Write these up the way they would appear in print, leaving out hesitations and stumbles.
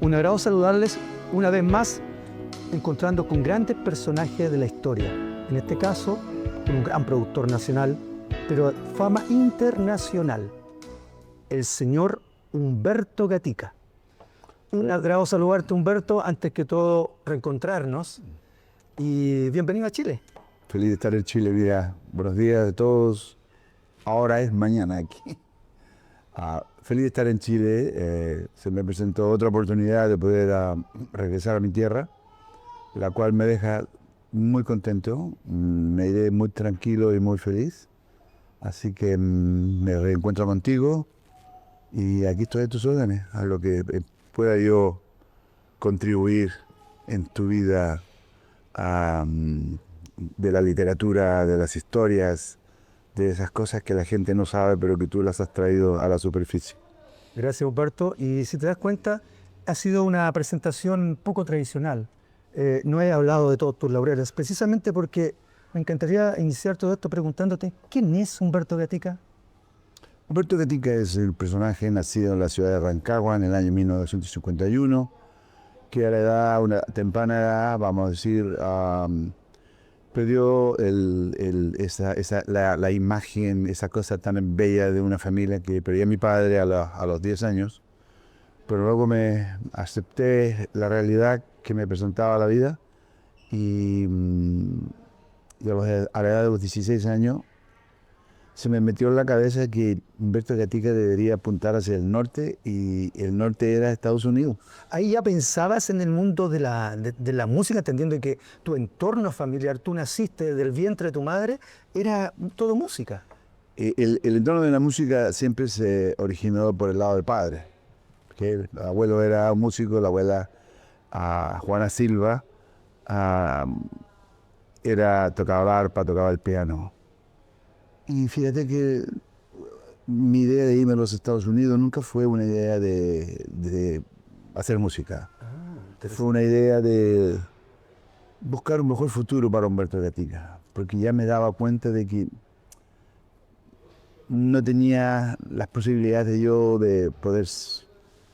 Un agrado saludarles una vez más, encontrando con grandes personajes de la historia. En este caso, con un gran productor nacional, pero de fama internacional, el señor Humberto Gatica. Un agrado saludarte, Humberto, antes que todo reencontrarnos. Y bienvenido a Chile. Feliz de estar en Chile, mira. Buenos días a todos. Ahora es mañana aquí. Feliz de estar en Chile. Se me presentó otra oportunidad de poder regresar a mi tierra, la cual me deja muy contento. Me iré muy tranquilo y muy feliz. Así que me reencuentro contigo y aquí estoy a tus órdenes, a lo que pueda yo contribuir en tu vida de la literatura, de las historias, de esas cosas que la gente no sabe, pero que tú las has traído a la superficie. Gracias, Humberto. Y si te das cuenta, ha sido una presentación poco tradicional. No he hablado de todos tus laureles, precisamente porque me encantaría iniciar todo esto preguntándote, ¿quién es Humberto Gatica? Humberto Gatica es el personaje nacido en la ciudad de Rancagua en el año 1951, que a la edad, una temprana edad, vamos a decir, perdió la imagen, esa cosa tan bella de una familia que perdí a mi padre a los 10 años, pero luego me acepté la realidad que me presentaba la vida y a la edad de los 16 años se me metió en la cabeza que Humberto Gatica debería apuntar hacia el norte y el norte era Estados Unidos. Ahí ya pensabas en el mundo de la música, entendiendo que tu entorno familiar, tú naciste del vientre de tu madre, era todo música. El entorno de la música siempre se originó por el lado del padre, que el abuelo era un músico, la abuela Juana Silva tocaba la arpa, tocaba el piano. Y fíjate que mi idea de irme a los Estados Unidos nunca fue una idea de hacer música. Fue una idea de buscar un mejor futuro para Humberto Gatica, porque ya me daba cuenta de que no tenía las posibilidades de poder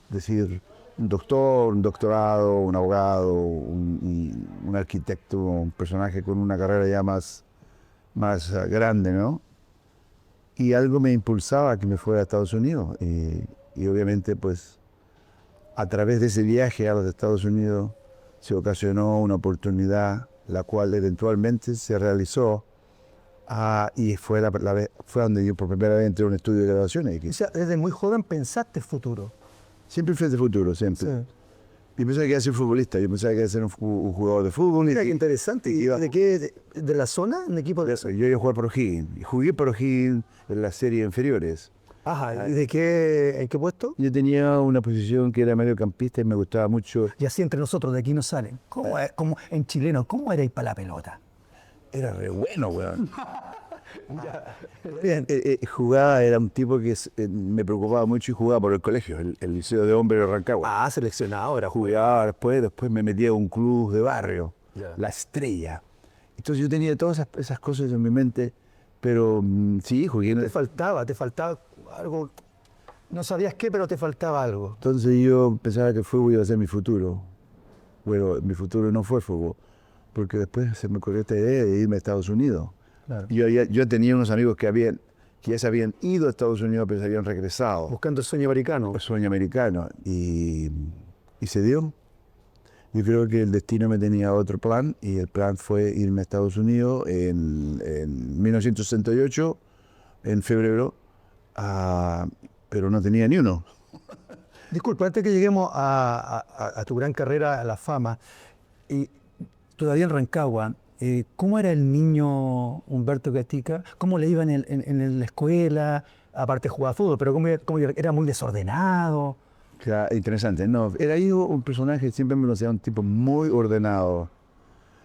decir un doctor, un doctorado, un abogado, un arquitecto, un personaje con una carrera ya más grande, ¿no? Y algo me impulsaba a que me fuera a Estados Unidos. Y obviamente, pues, a través de ese viaje a los Estados Unidos se ocasionó una oportunidad, la cual eventualmente se realizó. Y fue fue donde yo por primera vez entré a un estudio de graduaciones. O sea, desde muy joven pensaste futuro. Siempre fui de futuro, siempre. Sí. Yo pensaba que iba a ser futbolista, yo pensaba que iba a ser un jugador de fútbol. Mira qué interesante. ¿Y de qué? ¿De la zona? ¿Un equipo de eso? Yo iba a jugar por O'Higgins. Jugué por O'Higgins en las series inferiores. Ajá, ¿y de qué, en qué puesto? Yo tenía una posición que era mediocampista y me gustaba mucho. Y así entre nosotros, de aquí no salen. ¿Cómo en chileno, cómo erais para la pelota? Era re bueno, weón. Bien, jugaba, era un tipo que me preocupaba mucho y jugaba por el colegio, el Liceo de Hombres de Rancagua. Seleccionado era. Jugaba después me metía a un club de barrio, La Estrella. Entonces yo tenía todas esas cosas en mi mente, pero sí, jugué. Te faltaba algo. No sabías qué, pero te faltaba algo. Entonces yo pensaba que el fútbol iba a ser mi futuro. Bueno, mi futuro no fue el fútbol, porque después se me ocurrió esta idea de irme a Estados Unidos. Claro. Yo tenía unos amigos que ya se habían ido a Estados Unidos, pero se habían regresado. Buscando el sueño americano. El sueño americano. Y se dio. Yo creo que el destino me tenía otro plan, y el plan fue irme a Estados Unidos en 1968, en febrero, pero no tenía ni uno. Disculpa, antes que lleguemos a tu gran carrera, a la fama, y todavía en Rancagua, ¿cómo era el niño Humberto Gatica? ¿Cómo le iba en la escuela? Aparte jugaba fútbol, pero ¿cómo era muy desordenado? Claro, interesante. No, era yo un personaje, siempre me lo hacía un tipo muy ordenado,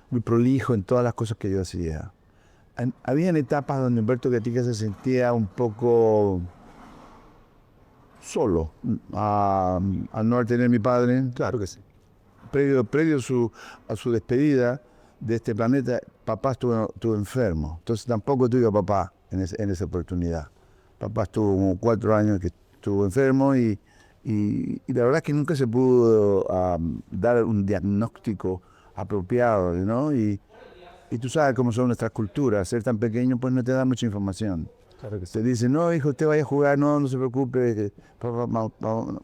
muy prolijo en todas las cosas que yo hacía. Habían etapas donde Humberto Gatica se sentía un poco solo, al no tener mi padre. Claro que sí. Previo a su despedida de este planeta, papá estuvo enfermo. Entonces tampoco tuve a papá en esa oportunidad. Papá estuvo como 4 años que estuvo enfermo y Y la verdad es que nunca se pudo dar un diagnóstico apropiado, ¿no? Y tú sabes cómo son nuestras culturas, ser tan pequeño pues no te da mucha información. Claro que sí. Te dicen, no, hijo, usted vaya a jugar, no, no se preocupe. No.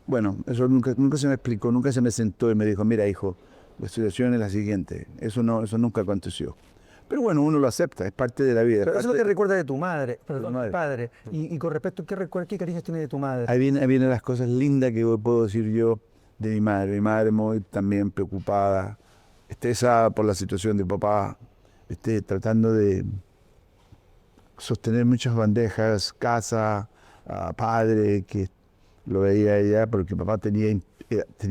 Bueno, eso nunca se me explicó, nunca se me sentó y me dijo, mira, hijo, la situación es la siguiente. Eso nunca aconteció. Pero bueno, uno lo acepta, es parte de la vida. Pero eso es lo que recuerda de tu madre, de perdón, tu de tu madre. padre. Y con respecto a qué cariños tiene de tu madre. Ahí vienen las cosas lindas que puedo decir yo de mi madre. Mi madre muy también preocupada, estresada por la situación de papá, tratando de sostener muchas bandejas, casa, padre, que lo veía ella porque papá tenía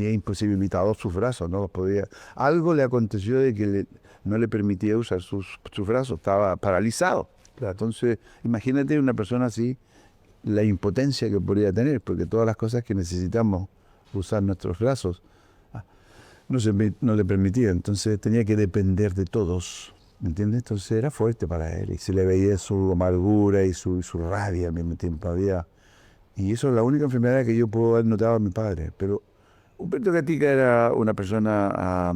imposibilitados sus brazos, no los podía. Algo le aconteció de que no le permitía usar sus brazos, estaba paralizado. Claro. Entonces, imagínate una persona así, la impotencia que podría tener, porque todas las cosas que necesitamos usar nuestros brazos no le permitía, entonces tenía que depender de todos, ¿me entiendes? Entonces era fuerte para él y se le veía su amargura y su rabia al mismo tiempo. Y eso es la única enfermedad que yo puedo haber notado en mi padre. Pero Humberto Gatica era una persona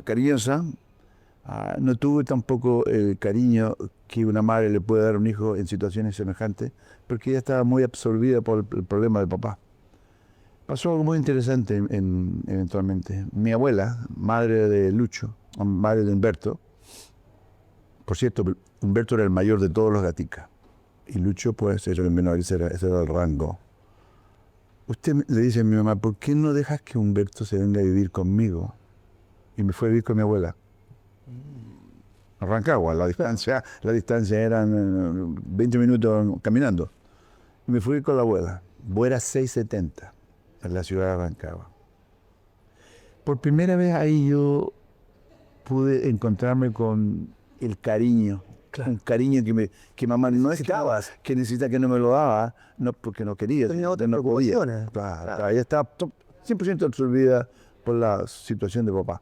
cariñosa. No tuvo tampoco el cariño que una madre le puede dar a un hijo en situaciones semejantes, porque ella estaba muy absorbida por el problema de papá. Pasó algo muy interesante eventualmente. Mi abuela, madre de Lucho, madre de Humberto, por cierto, Humberto era el mayor de todos los Gatica, y Lucho pues era el menor, ese era el rango. Le dice a mi mamá, ¿por qué no dejas que Humberto se venga a vivir conmigo? Y me fue a vivir con mi abuela. A Rancagua, la distancia eran 20 minutos caminando. Y me fui con la abuela. Buera 670, en la ciudad de Rancagua. Por primera vez ahí yo pude encontrarme con el cariño. Claro. Un cariño que mamá no necesitabas, que necesita, que no me lo daba, no porque no quería, no podía. Claro. Ella estaba 100% absorbida por la situación de papá.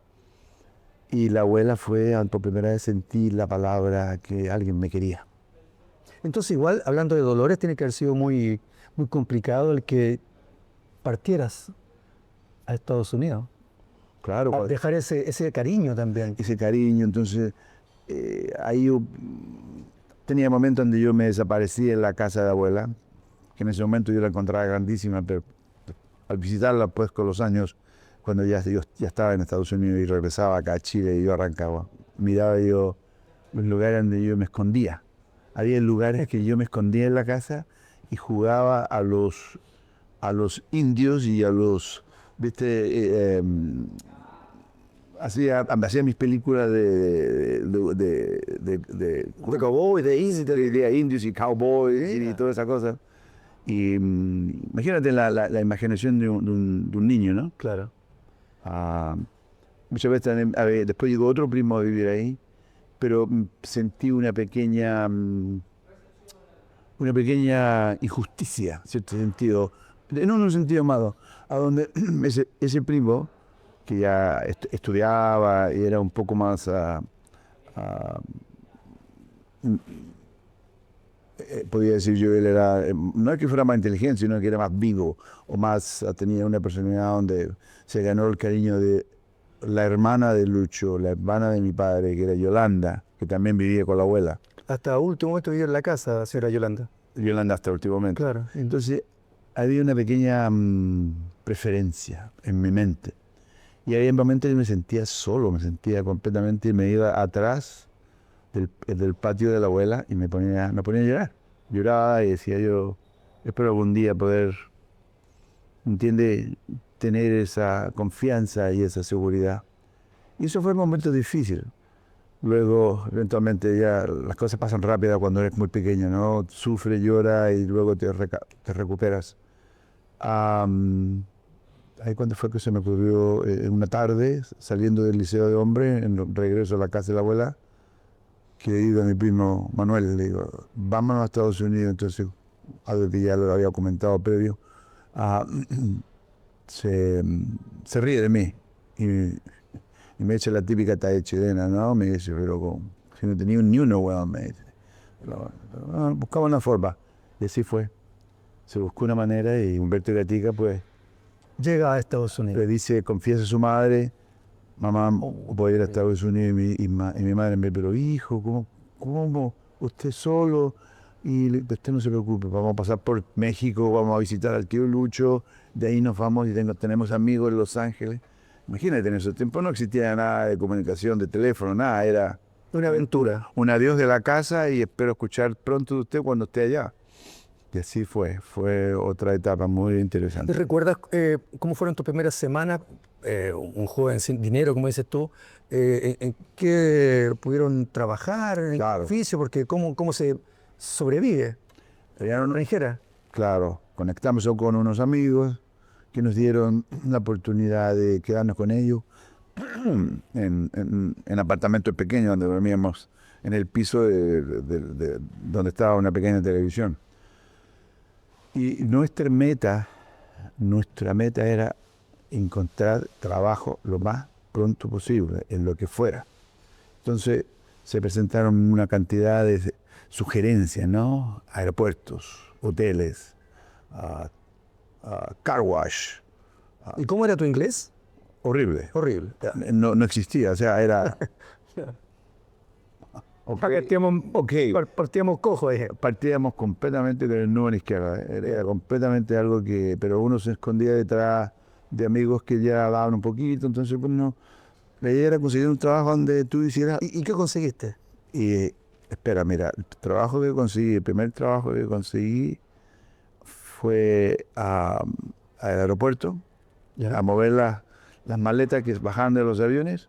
Y la abuela fue, por primera vez sentí la palabra que alguien me quería. Entonces igual, hablando de dolores, tiene que haber sido muy, muy complicado el que partieras a Estados Unidos. Claro. A dejar ese cariño también. Ese cariño, entonces ahí yo tenía momentos donde yo me desaparecí en la casa de la abuela, que en ese momento yo la encontraba grandísima, pero al visitarla pues con los años, cuando yo ya estaba en Estados Unidos y regresaba acá a Chile y yo arrancaba, miraba yo los lugares donde yo me escondía. Había lugares que yo me escondía en la casa y jugaba a los indios y a los, ¿viste? Hacía mis películas de cowboy, de indios y cowboys y toda esa cosa. Y imagínate la imaginación de un niño, ¿no? Claro. Muchas veces después llegó otro primo a vivir ahí, pero sentí una pequeña injusticia, en cierto sentido, en un sentido malo, a donde ese primo, que ya estudiaba y era un poco más podía decir yo, él era, no es que fuera más inteligente, sino que era más vivo, o más, tenía una personalidad donde se ganó el cariño de la hermana de Lucho, la hermana de mi padre, que era Yolanda, que también vivía con la abuela. Hasta último momento vivía en la casa, señora Yolanda. Yolanda hasta últimamente. Claro. Entonces, había una pequeña preferencia en mi mente. Y ahí en mi mente me sentía solo, me sentía completamente, me iba atrás del patio de la abuela y me ponía a llorar. Lloraba y decía yo, espero algún día poder, ¿entiende?, tener esa confianza y esa seguridad. Y eso fue un momento difícil. Luego, eventualmente, ya las cosas pasan rápido cuando eres muy pequeño, ¿no? Sufre, llora y luego te recuperas. Ahí cuando fue que se me ocurrió, una tarde, saliendo del Liceo de Hombres, en regreso a la casa de la abuela, que le digo a mi primo Manuel, le digo, vámonos a Estados Unidos. Entonces, algo que ya lo había comentado previo, se ríe de mí y me echa la típica talla chilena, ¿no? Me dice, pero si no tenía ni uno, weón, me dice. Buscaba una forma. Y así fue. se buscó una manera y Humberto Gatica pues Llega a Estados le Unidos. dice, confiesa a su madre, mamá, voy a ir a Estados Unidos y mi madre me dice, pero hijo, ¿cómo? Usted solo y usted no se preocupe, vamos a pasar por México, vamos a visitar al tío Lucho, de ahí nos vamos y tenemos amigos en Los Ángeles. Imagínate, en ese tiempo no existía nada de comunicación, de teléfono, nada, era Una aventura. un adiós de la casa y espero escuchar pronto de usted cuando esté allá. Y así fue otra etapa muy ¿Te interesante. recuerdas cómo fueron tus primeras semanas? Un joven sin dinero, como dices tú, ¿en qué pudieron trabajar? ¿En qué Claro. oficio? Porque ¿cómo se sobrevive Allá en no- extranjera? Claro, conectamos con unos amigos que nos dieron la oportunidad de quedarnos con ellos en apartamentos pequeños donde dormíamos en el piso donde estaba una pequeña televisión. Y nuestra meta era encontrar trabajo lo más pronto posible, en lo que fuera. Entonces se presentaron una cantidad de sugerencias, ¿no? Aeropuertos, hoteles, car wash, ¿Y cómo era tu inglés? horrible. Horrible. Ya. No existía, o sea, era... Partíamos cojos, dije. Partíamos completamente del nudo a la izquierda. Era completamente algo que... Pero uno se escondía detrás de amigos que ya daban un poquito, entonces pues no... La idea era conseguir un trabajo donde tú hicieras... ¿Y qué conseguiste? Y espera, mira, el primer trabajo que conseguí fue al aeropuerto, Ya. a mover las maletas que bajaban de los aviones,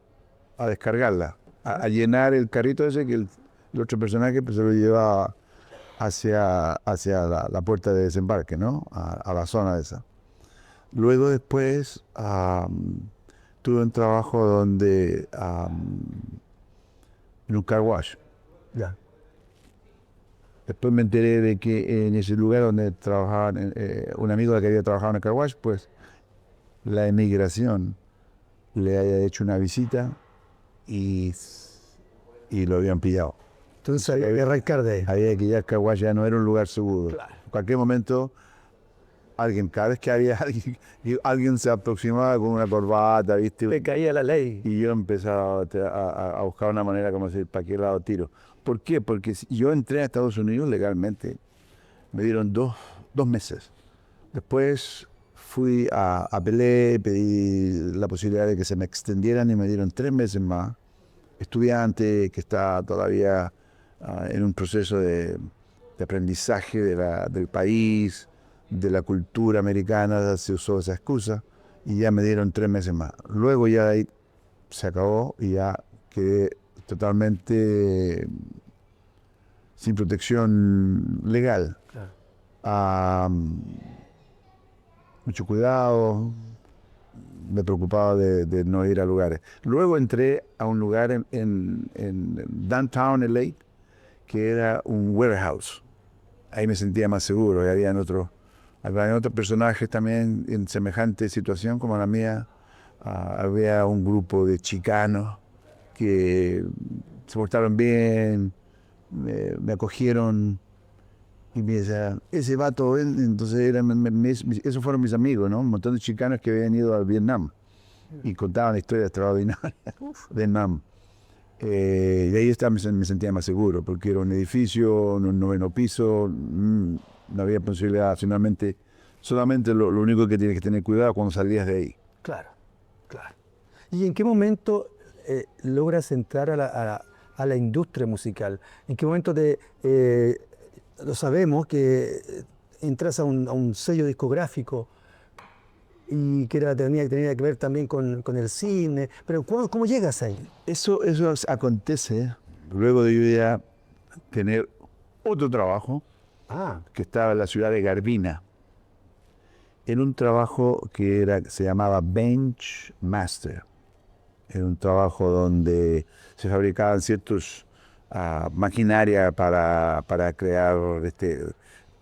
a descargarlas, a llenar el carrito ese que el otro personaje pues, se lo llevaba hacia la puerta de desembarque, ¿no? A la zona esa. Luego después tuve un trabajo donde en un car wash. Ya. Después me enteré de que en ese lugar donde trabajaban, un amigo que había trabajado en el car wash, pues la emigración le había hecho una visita y lo habían pillado. Entonces había que arrancar de ahí. Había que ya el car wash ya no era un lugar seguro. Claro. En cualquier momento, cada vez que había alguien se aproximaba con una corbata, ¿viste? Le caía la ley. Y yo empezaba a buscar una manera como decir, ¿para qué lado tiro? ¿Por qué? Porque si yo entré a Estados Unidos legalmente, me dieron dos meses. Después fui a Pelé, pedí la posibilidad de que se me extendieran y me dieron 3 meses más. Estudiante que está todavía en un proceso de aprendizaje del país, de la cultura americana, se usó esa excusa y ya me dieron 3 meses más. Luego ya ahí se acabó y ya quedé totalmente sin protección legal. Claro. Mucho cuidado, me preocupaba de no ir a lugares. Luego entré a un lugar en Downtown LA, que era un warehouse. Ahí me sentía más seguro y había otros personajes también en semejante situación como la mía. Había un grupo de chicanos que se portaron bien, me acogieron y me decían, ese vato, entonces esos fueron mis amigos, ¿no? Un montón de chicanos que habían ido a Vietnam y contaban historias extraordinarias de Vietnam. Y ahí me sentía más seguro, porque era un edificio, un 9º piso, no había posibilidad, solamente lo único que tienes que tener cuidado cuando salías de ahí. Claro, claro. ¿Y en qué momento logras entrar a la industria musical? ¿En qué momento lo sabemos que entras a un sello discográfico y que tenía que ver también con el cine? Pero ¿cómo llegas ahí? Eso acontece luego de yo ya tener otro trabajo que estaba en la ciudad de Garbina, en un trabajo que se llamaba Bench Master. Era un trabajo donde se fabricaban ciertos maquinaria para crear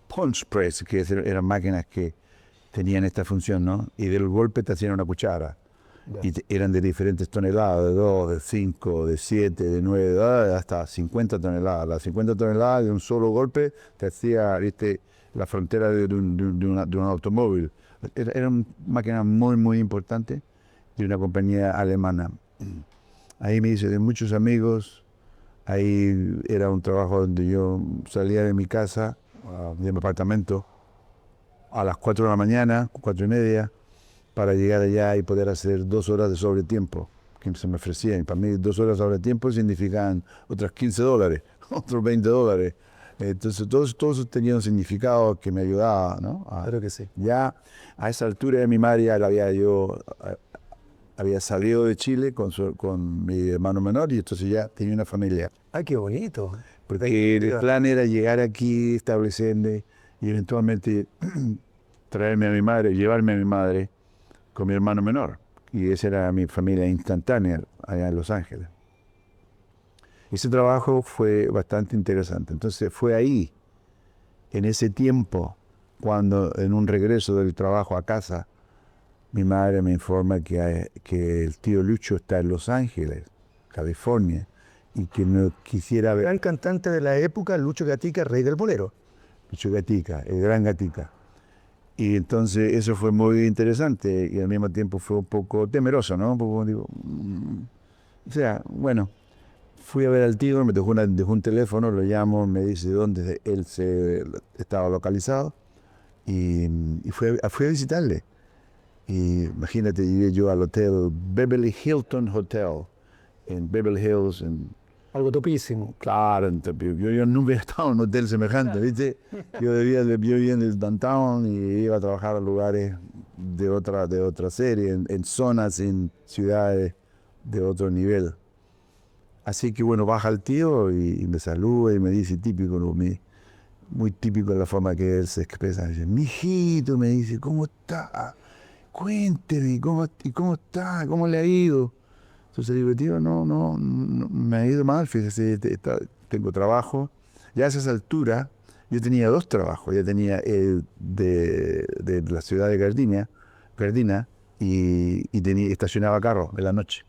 punch press, que eran máquinas que tenían esta función, ¿no? Y del golpe te hacían una cuchara. Y eran de diferentes toneladas, de 2, de 5, de 7, de 9, hasta 50 toneladas. Las 50 toneladas de un solo golpe te hacía la frontera de un automóvil. Era una máquina muy, muy importante de una compañía alemana. Ahí me hice de muchos amigos. Ahí era un trabajo donde yo salía de mi casa, de mi apartamento, a las 4 de la mañana, 4:30, para llegar allá y poder hacer 2 horas de sobretiempo que se me ofrecían. Para mí 2 horas de sobretiempo significaban otras $15, otros $20. Entonces todo eso tenía un significado que me ayudaba, ¿no? Claro que sí. Ya a esa altura de mi madre ya había salido de Chile con mi hermano menor y entonces ya tenía una familia. ¡Ay, qué bonito! Porque el plan era llegar aquí, establecerme y eventualmente traerme a mi madre, llevarme a mi madre con mi hermano menor. Y esa era mi familia instantánea allá en Los Ángeles. Ese trabajo fue bastante interesante. Entonces fue ahí, en ese tiempo, cuando en un regreso del trabajo a casa, mi madre me informa que el tío Lucho está en Los Ángeles, California, y que no quisiera ver. Gran cantante de la época, Lucho Gatica, rey del bolero. Lucho Gatica, el gran Gatica. Y entonces eso fue muy interesante y al mismo tiempo fue un poco temeroso, ¿no? Un poco, digo, o sea, bueno, fui a ver al tío, me dejó un teléfono, lo llamo, me dice dónde él se estaba localizado y fui a visitarle. Y imagínate, llegué yo al hotel Beverly Hilton Hotel en Beverly Hills. Algo topísimo. Claro, yo nunca he estado en un hotel semejante, ¿viste? Yo vivía en el downtown y iba a trabajar a lugares de otra serie, en zonas, en ciudades de otro nivel. Así que bueno, baja el tío y me saluda y me dice típico, ¿no? Muy típico la forma que él se expresa. Dice, mijito, me dice, ¿cómo está? Cuénteme, ¿cómo está? ¿Cómo le ha ido? Entonces digo, tío, no, me ha ido mal, fíjese, tengo trabajo. Ya a esa altura yo tenía 2 trabajos. Ya tenía el de la ciudad de Gardina y estacionaba carros en la noche.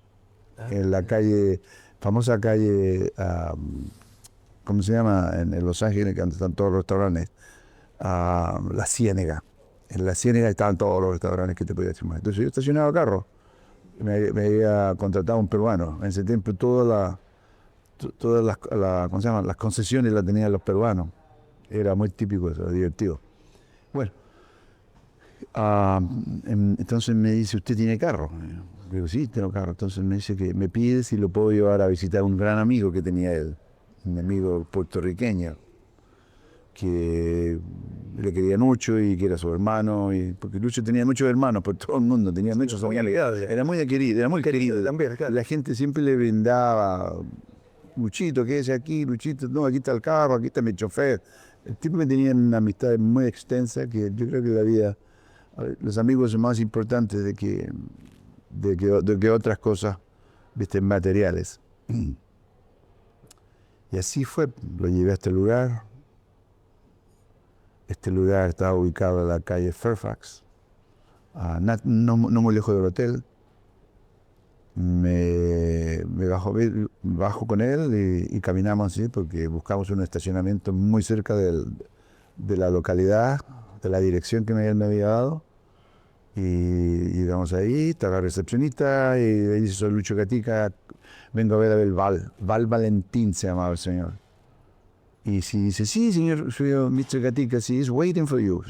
En la calle, famosa calle, ¿cómo se llama? En Los Ángeles, donde están todos los restaurantes. La Ciénega. En la Ciénega estaban todos los restaurantes que te podía decir más. Entonces yo estacionaba carros. Me había contratado un peruano. En ese tiempo todas ¿cómo se llama? Las concesiones las tenían los peruanos. Era muy típico eso, divertido. Bueno, entonces me dice, ¿usted tiene carro? Le digo, sí, tengo carro. Entonces me dice que me pide si lo puedo llevar a visitar a un gran amigo que tenía él, un amigo puertorriqueño, que le quería mucho y que era su hermano, porque Lucho tenía muchos hermanos por todo el mundo, tenía muchos familiares, era muy querido. También, claro. La gente siempre le brindaba, Luchito, ¿qué es aquí? Luchito, no, aquí está el carro, aquí está mi chofer. El tipo que tenía una amistad muy extensa que yo creo que la vida, los amigos son más importantes de que otras cosas, viste, materiales. Y así fue, lo llevé a este lugar. Este lugar estaba ubicado en la calle Fairfax, no muy lejos del hotel. Me bajo con él y caminamos así porque buscamos un estacionamiento muy cerca de la localidad, de la dirección que él me había dado. Y llegamos ahí, estaba la recepcionista y le dice, soy Lucho Gatica, vengo a ver el Val Valentín se llamaba el señor. Y si dice, sí, señor Mr. Gatica, sí, he's waiting for you.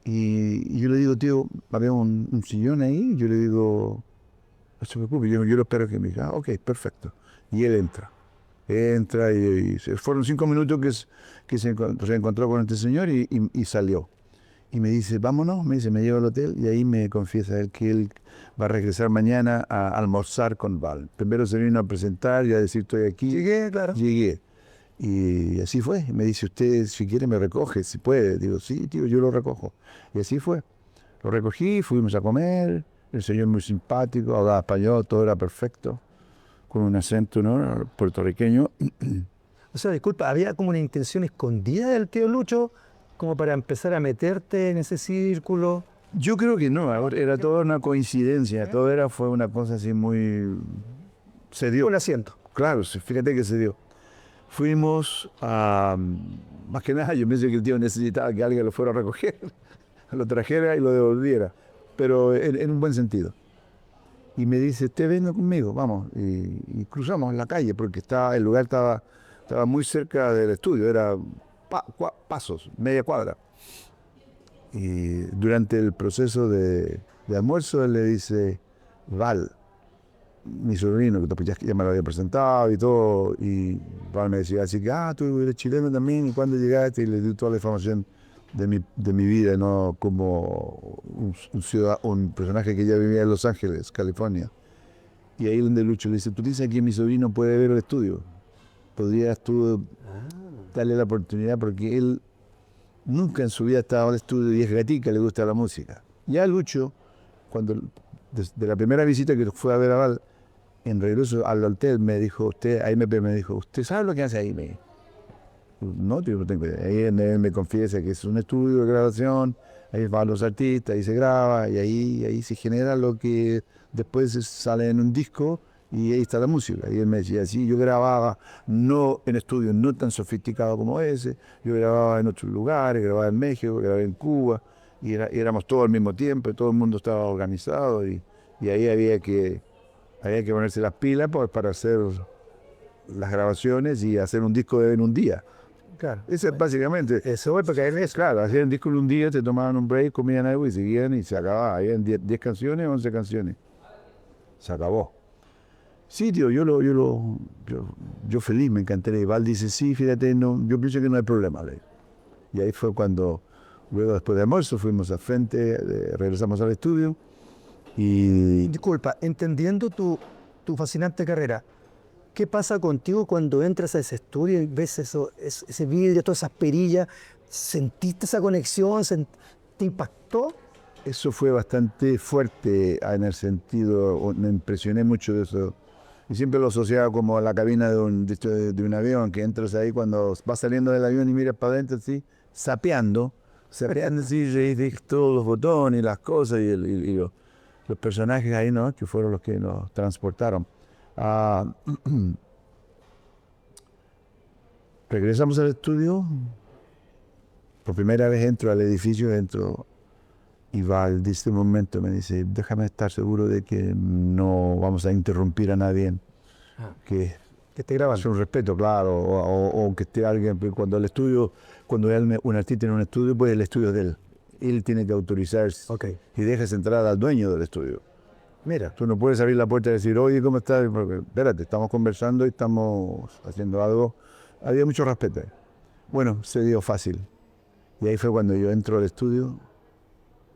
Y yo le digo, tío, había un sillón ahí, yo le digo, no se preocupe, yo lo espero que me diga, ok, perfecto. Y él entra y fueron 5 minutos que se encontró con este señor y salió. Y me dice, vámonos, me lleva al hotel y ahí me confiesa él que él va a regresar mañana a almorzar con Val. Primero se vino a presentar y a decir, estoy aquí. Llegué, claro. Llegué. Y así fue. Me dice, usted si quiere me recoge, si puede. Digo, sí, tío, yo lo recojo. Y así fue. Lo recogí, fuimos a comer. El señor muy simpático, hablaba español, todo era perfecto. Con un acento, ¿no?, puertorriqueño. O sea, disculpa, ¿había como una intención escondida del tío Lucho como para empezar a meterte en ese círculo? Yo creo que no, era toda una coincidencia. Fue una cosa así muy... Se dio. Un asiento. Claro, fíjate que se dio. Fuimos más que nada yo pienso que el tío necesitaba que alguien lo fuera a recoger, lo trajera y lo devolviera, pero en un buen sentido. Y me dice, usted venga conmigo, vamos. Y cruzamos la calle, porque el lugar estaba muy cerca del estudio, era pasos, media cuadra. Y durante el proceso de almuerzo, él le dice, Val, mi sobrino, que ya me lo había presentado y todo, y Val me decía, así que, tú eres chileno también, ¿y cuándo llegaste? Y le di toda la información de mi vida, ¿no? Como un personaje que ya vivía en Los Ángeles, California. Y ahí donde Lucho le dice, tú dices que mi sobrino puede ver el estudio. ¿Podrías tú darle la oportunidad? Porque él nunca en su vida ha estado en el estudio y es gatica, le gusta la música. Ya Lucho, desde la primera visita que fue a ver a Val, en regreso al hotel me dijo, ¿usted sabe lo que hace ahí? No, yo no tengo idea. Ahí él me confiesa que es un estudio de grabación, ahí van los artistas, ahí se graba, y ahí se genera lo que después sale en un disco, y ahí está la música. Y él me decía, sí, yo grababa no en estudios no tan sofisticados como ese, yo grababa en otros lugares, grababa en México, grababa en Cuba, y éramos todos al mismo tiempo, todo el mundo estaba organizado, y ahí había que ponerse las pilas para hacer las grabaciones y hacer un disco en un día. Claro. Eso es básicamente. Eso es porque hay eso. Claro, hacían disco en un día, te tomaban un break, comían algo y seguían y se acababa. Habían 10 canciones, 11 canciones. Se acabó. Sí, tío, yo feliz, me encantaría. Y Val dice, sí, fíjate, no, yo pienso que no hay problema. Y ahí fue cuando, luego después de almuerzo, fuimos al frente, regresamos al estudio y... Disculpa, entendiendo tu fascinante carrera, ¿qué pasa contigo cuando entras a ese estudio y ves ese vidrio, todas esas perillas? ¿Sentiste esa conexión? ¿Te impactó? Eso fue bastante fuerte en el sentido, me impresioné mucho de eso. Y siempre lo asociaba como a la cabina de un avión, que entras ahí cuando vas saliendo del avión y miras para adentro, así, sapeando así, y ves todos los botones y las cosas y los personajes ahí, ¿no? Que fueron los que nos transportaron. Regresamos al estudio, por primera vez entro al edificio, y Val, de este momento me dice, déjame estar seguro de que no vamos a interrumpir a nadie, que te graban. es un respeto, claro, o que esté alguien, cuando un artista en un estudio, pues el estudio es de él. Él tiene que autorizar y dejas entrar al dueño del estudio. Mira, tú no puedes abrir la puerta y decir, oye, ¿cómo estás? Porque, espérate, estamos conversando y estamos haciendo algo. Había mucho respeto. Bueno, se dio fácil. Y ahí fue cuando yo entro al estudio.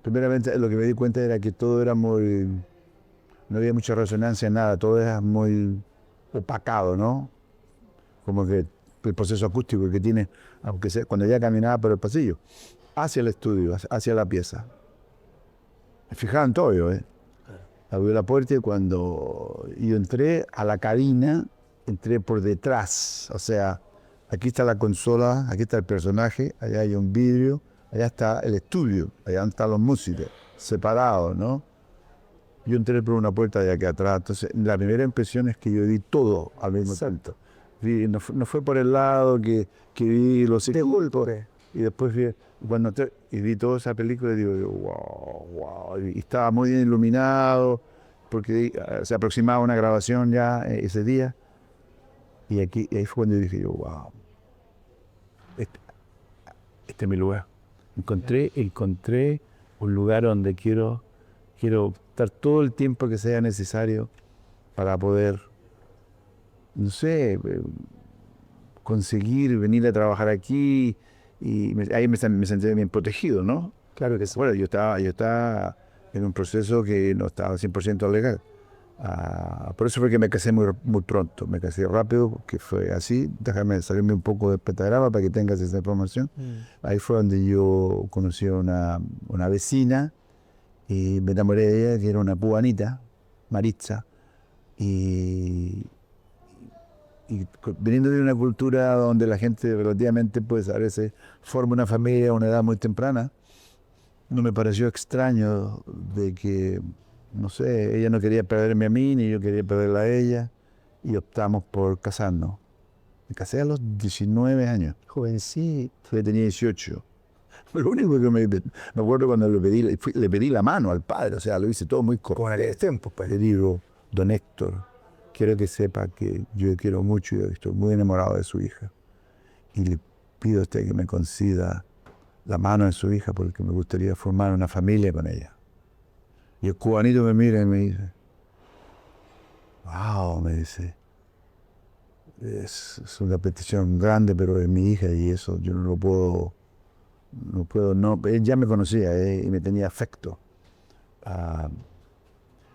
Primeramente, lo que me di cuenta era que todo era muy... No había mucha resonancia en nada, todo era muy opacado, ¿no? Como que el proceso acústico que tiene, aunque sea cuando ya caminaba por el pasillo, hacia el estudio, hacia la pieza. Me fijaba en todo yo, Abrió la puerta y cuando yo entré a la cabina, entré por detrás. O sea, aquí está la consola, aquí está el personaje, allá hay un vidrio, allá está el estudio, allá están los músicos, separados, ¿no? Yo entré por una puerta de aquí atrás, entonces la primera impresión es que yo vi todo al mismo tiempo. No fue por el lado que vi los equipos, y después vi toda esa película y digo, wow, y estaba muy bien iluminado, porque se aproximaba una grabación ya ese día, y ahí fue cuando dije yo, wow, este es mi lugar. Encontré un lugar donde quiero estar todo el tiempo que sea necesario para poder, no sé, conseguir venir a trabajar aquí, y ahí me sentí bien protegido, ¿no? Claro que sí. Bueno, yo estaba en un proceso que no estaba 100% legal. Por eso fue que me casé muy, muy pronto, me casé rápido, que fue así. Déjame salirme un poco del pentagrama para que tengas esa información. Ahí fue donde yo conocí a una vecina y me enamoré de ella, que era una cubanita, Maritza, y viniendo de una cultura donde la gente relativamente, pues a veces forma una familia a una edad muy temprana, no me pareció extraño de que, no sé, ella no quería perderme a mí, ni yo quería perderla a ella, y optamos por casarnos. Me casé a los 19 años. Jovencito. Yo tenía 18. Lo único que me acuerdo cuando le pedí la mano al padre, o sea, lo hice todo muy Con el cortés. tiempo, pues. Le digo, don Héctor, quiero que sepa que yo le quiero mucho y estoy muy enamorado de su hija. Y le pido a usted que me conceda la mano de su hija porque me gustaría formar una familia con ella. Y el cubanito me mira y me dice, wow, me dice, es una petición grande, pero es mi hija y eso yo no lo puedo, él ya me conocía y me tenía afecto.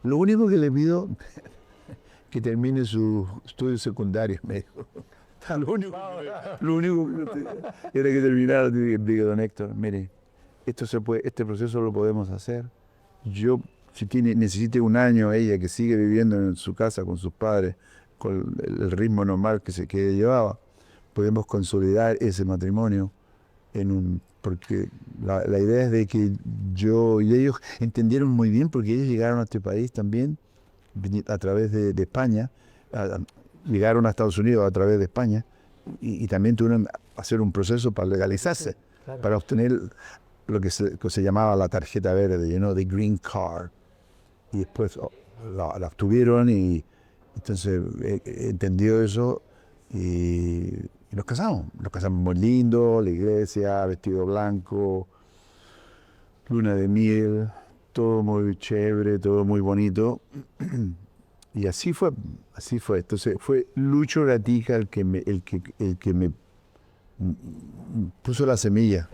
Lo único que le pido que termine sus estudios secundarios, me dijo. Lo único que era que terminara, digo, don Héctor, mire, este proceso lo podemos hacer. Yo, si necesite un año ella que sigue viviendo en su casa con sus padres, con el ritmo normal que llevaba, podemos consolidar ese matrimonio porque la idea es de que yo y ellos entendieron muy bien, porque ellos llegaron a este país también a través de España, llegaron a Estados Unidos a través de España y también tuvieron que hacer un proceso para legalizarse, Claro. para obtener lo que se llamaba la tarjeta verde, the green card. Y después la obtuvieron y entonces entendió eso y nos casamos. Nos casamos muy lindo, la iglesia, vestido blanco, luna de miel, todo muy chévere, todo muy bonito. Y así fue. Entonces fue Lucho Gatica el que me puso la semilla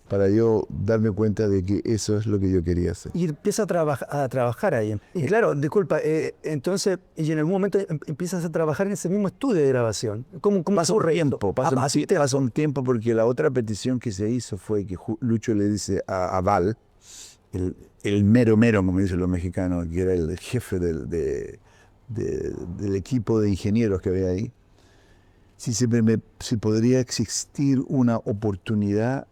para yo darme cuenta de que eso es lo que yo quería hacer. Y empieza a trabajar ahí. Y claro, disculpa, entonces, y en algún momento empiezas a trabajar en ese mismo estudio de grabación. ¿Cómo Pasó un ocurre? tiempo, pasó un tiempo porque la otra petición que se hizo fue que Lucho le dice a Val, el mero mero, como dicen los mexicanos, que era el jefe del equipo de ingenieros que había ahí, si podría existir una oportunidad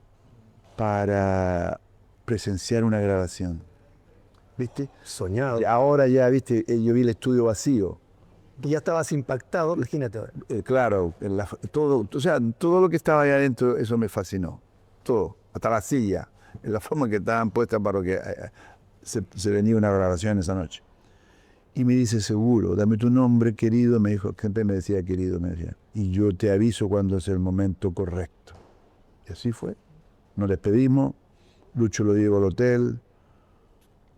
para presenciar una grabación. ¿Viste? Soñado. Y ahora ya, viste, yo vi el estudio vacío. Y ya estabas impactado, imagínate ahora. Claro, todo lo que estaba ahí adentro, eso me fascinó. Todo, hasta la silla, en la forma que estaban puestas para que se venía una grabación esa noche. Y me dice, seguro, dame tu nombre, querido, me dijo, siempre me decía querido, me decía. Y yo te aviso cuando es el momento correcto. Y así fue. Nos despedimos, Lucho lo llevo al hotel,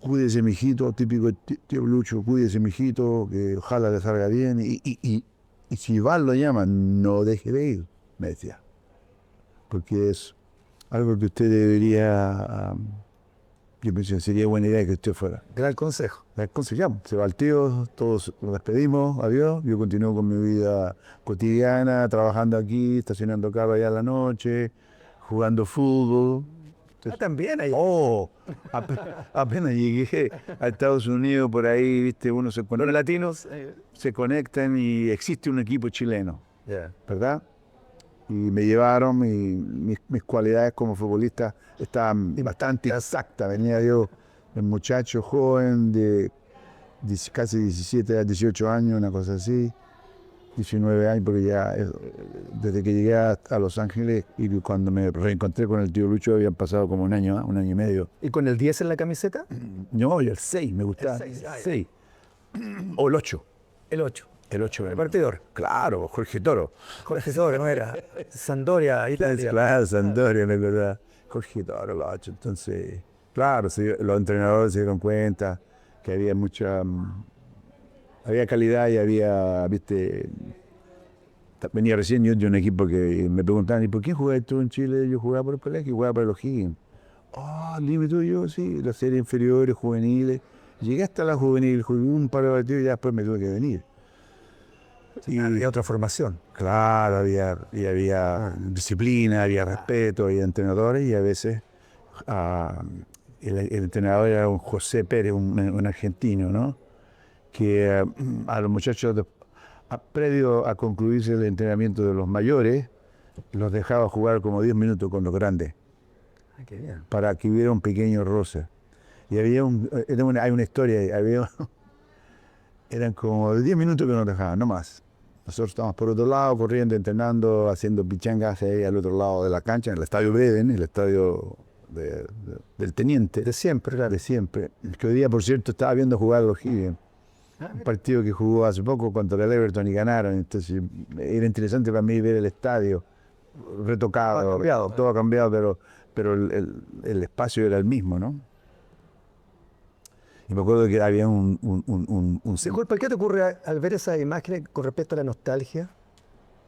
cuídese mijito, típico tío Lucho, cuídese mijito, que ojalá le salga bien, y si Val lo llama, no deje de ir, me decía, porque es algo que usted debería, yo pensé, sería buena idea que usted fuera. Gran consejo. La aconsejamos, se va el tío, todos nos despedimos, adiós, yo continúo con mi vida cotidiana, trabajando aquí, estacionando carro allá en la noche, jugando fútbol. También ahí. Apenas llegué a Estados Unidos, por ahí, viste, uno se conecta, Los latinos. se conectan y existe un equipo chileno, Yeah. ¿verdad? Y me llevaron y mis cualidades como futbolista estaban bastante exactas. Venía yo, el muchacho joven de casi 17 a 18 años, una cosa así. 19 años, porque ya desde que llegué a Los Ángeles y cuando me reencontré con el tío Lucho habían pasado como un año y medio. ¿Y con el 10 en la camiseta? No, y el 6 me gustaba. El 6, El 6. O el 8. El 8. El 8. Repartidor. Claro, Jorge Toro. Jorge Toro, no era. Sampdoria, Italia. Claro, Sampdoria, la verdad. Jorge Toro, el 8. Entonces, claro, los entrenadores se dieron cuenta que había había calidad y había, viste, venía recién yo de un equipo que me preguntaban, ¿y por qué jugabas tú en Chile? Yo jugaba por el colegio, jugaba para los Higgins. Dime tú, yo sí, las series inferiores, juveniles. Llegué hasta la juvenil, jugué un par de partidos y ya después me tuve que venir. Y había otra formación. Claro, había disciplina, había respeto, había entrenadores y a veces el entrenador era un José Pérez, un argentino, ¿no? Que a los muchachos, previo a concluirse el entrenamiento de los mayores, los dejaba jugar como 10 minutos con los grandes, Qué bien. para que hubiera un pequeño roce. Y hay una historia, eran como 10 minutos que nos dejaban, no más. Nosotros estábamos por otro lado, corriendo, entrenando, haciendo pichangas ahí al otro lado de la cancha, en el estadio Breden, el estadio del Teniente. De siempre, claro. De siempre. Que hoy día, por cierto, estaba viendo jugar a los Higgins. Un partido que jugó hace poco contra el Everton y ganaron. Entonces era interesante para mí ver el estadio retocado. Todo ha cambiado, pero el espacio era el mismo, ¿no? Y me acuerdo que había Disculpa, ¿qué te ocurre al ver esas imágenes con respecto a la nostalgia?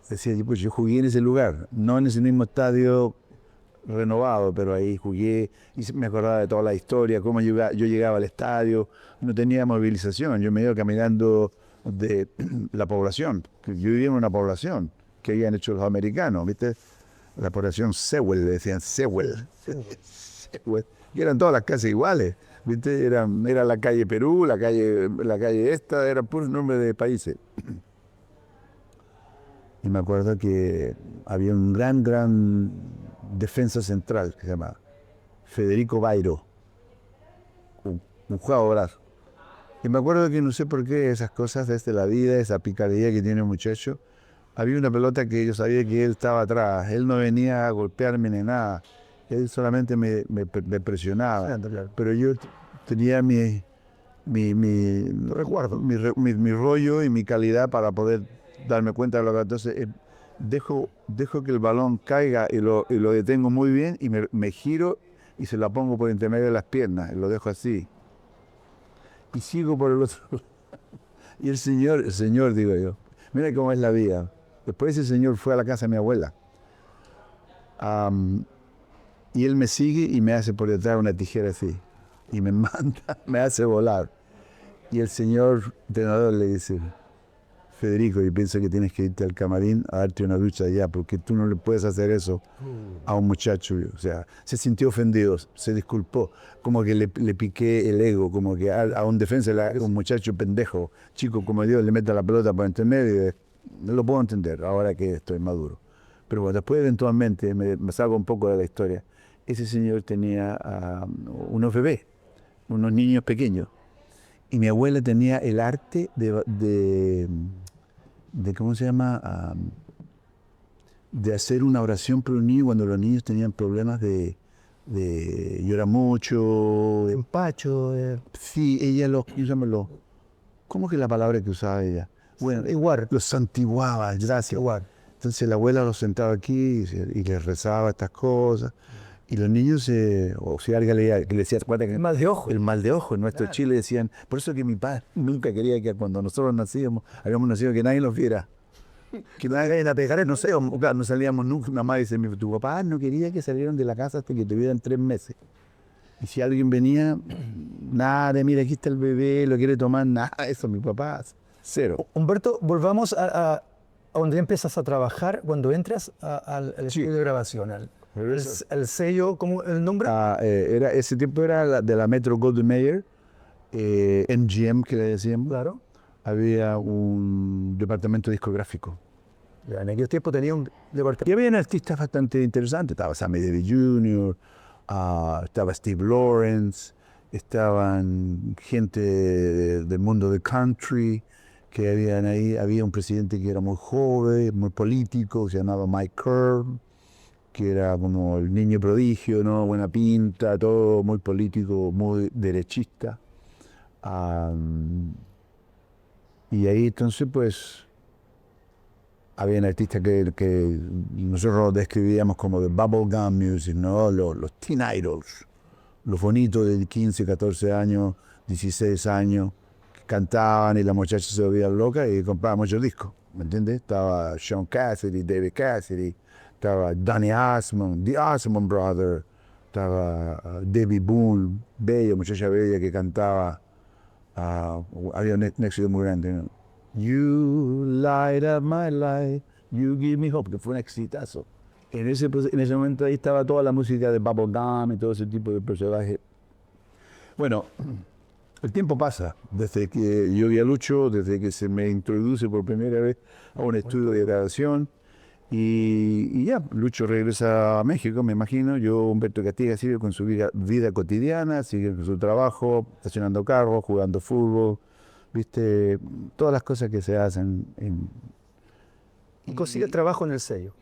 Decía, pues yo jugué en ese lugar, no en ese mismo estadio renovado, pero ahí jugué y me acordaba de toda la historia, cómo yo llegaba al estadio, no tenía movilización, yo me iba caminando de la población, yo vivía en una población que habían hecho los americanos, ¿viste? La población Sewell, le decían Sewell. Sewell. Y eran todas las casas iguales, ¿viste? Era la calle Perú, la calle esta, eran puros nombres de países. Y me acuerdo que había un gran defensa central que se llamaba Federico Bairo, un jugador. Y me acuerdo que no sé por qué esas cosas desde la vida, esa picardía que tiene un muchacho, había una pelota que yo sabía que él estaba atrás, él no venía a golpearme ni nada, él solamente me presionaba, pero yo tenía mi recuerdo, mi rollo y mi calidad para poder darme cuenta de lo que... Entonces dejo que el balón caiga y lo detengo muy bien y me giro y se la pongo por entre medio de las piernas y lo dejo así. Y sigo por el otro lado. Y el señor, digo yo, mira cómo es la vida. Después ese señor fue a la casa de mi abuela. Y él me sigue y me hace por detrás una tijera así. Y me manda, me hace volar. Y el señor entrenador le dice, Federico, yo pienso que tienes que irte al camarín a darte una ducha allá, porque tú no le puedes hacer eso a un muchacho. O sea, se sintió ofendido, se disculpó, como que le piqué el ego, como que a un defensa, un muchacho pendejo, chico como Dios, le mete la pelota por entre medio. No lo puedo entender ahora que estoy maduro. Pero bueno, después eventualmente me salgo un poco de la historia. Ese señor tenía unos bebés, unos niños pequeños. Y mi abuela tenía el arte de ¿cómo se llama? De hacer una oración por un niño cuando los niños tenían problemas de llorar mucho. Empacho. Sí, ella ¿cómo que la palabra que usaba ella? Bueno, igual. Los santiguaba, gracias. Igual. Entonces la abuela los sentaba aquí y les rezaba estas cosas. Y los niños, o si alguien le decía, el mal de ojo. El mal de ojo. En nuestro Chile decían, por eso que mi padre nunca quería que cuando nosotros habíamos nacido, que nadie nos viera. Que nadie vayan a pegar, no sé, claro, no salíamos nunca. Mi mamá dice, tu papá no quería que salieran de la casa hasta que tuvieran 3 meses. Y si alguien venía, nada, mira, aquí está el bebé, lo quiere tomar, nada, eso, mi papá, cero. Humberto, volvamos a donde empiezas a trabajar, cuando entras al estudio de grabación. El sello, ¿cómo el nombre? Ese tiempo era de la Metro Goldwyn Mayer, MGM que le decíamos. Claro. Había un departamento discográfico. En aquel tiempo tenía un departamento. Y había artistas bastante interesantes. Estaba Sammy Davis Jr., estaba Steve Lawrence, estaban gente del mundo del country que habían ahí. Había un presidente que era muy joven, muy político, se llamaba Mike Kerr, que era como el niño prodigio, ¿no? Buena pinta, todo muy político, muy derechista. Y ahí entonces pues habían artistas que nosotros describíamos como de bubblegum music, ¿no? Los teen idols, los bonitos de 15, 14 años, 16 años, que cantaban y las muchachas se volvían locas y compraban muchos discos, ¿me entiendes? Estaba Sean Cassidy, David Cassidy, estaba Donny Osmond, The Osmond Brothers, estaba Debbie Boone, bella, muchacha bella que cantaba. Había un éxito muy grande, ¿no? You light up my life, you give me hope, que fue un exitazo. En ese momento ahí estaba toda la música de bubblegum y todo ese tipo de personajes. Bueno, el tiempo pasa, desde que yo vi a Lucho, desde que se me introduce por primera vez a un estudio de grabación, y ya, Lucho regresa a México, me imagino. Humberto Castilla sigue con su vida cotidiana, sigue con su trabajo, estacionando carros, jugando fútbol, viste, todas las cosas que se hacen Y consigue trabajo en el sello.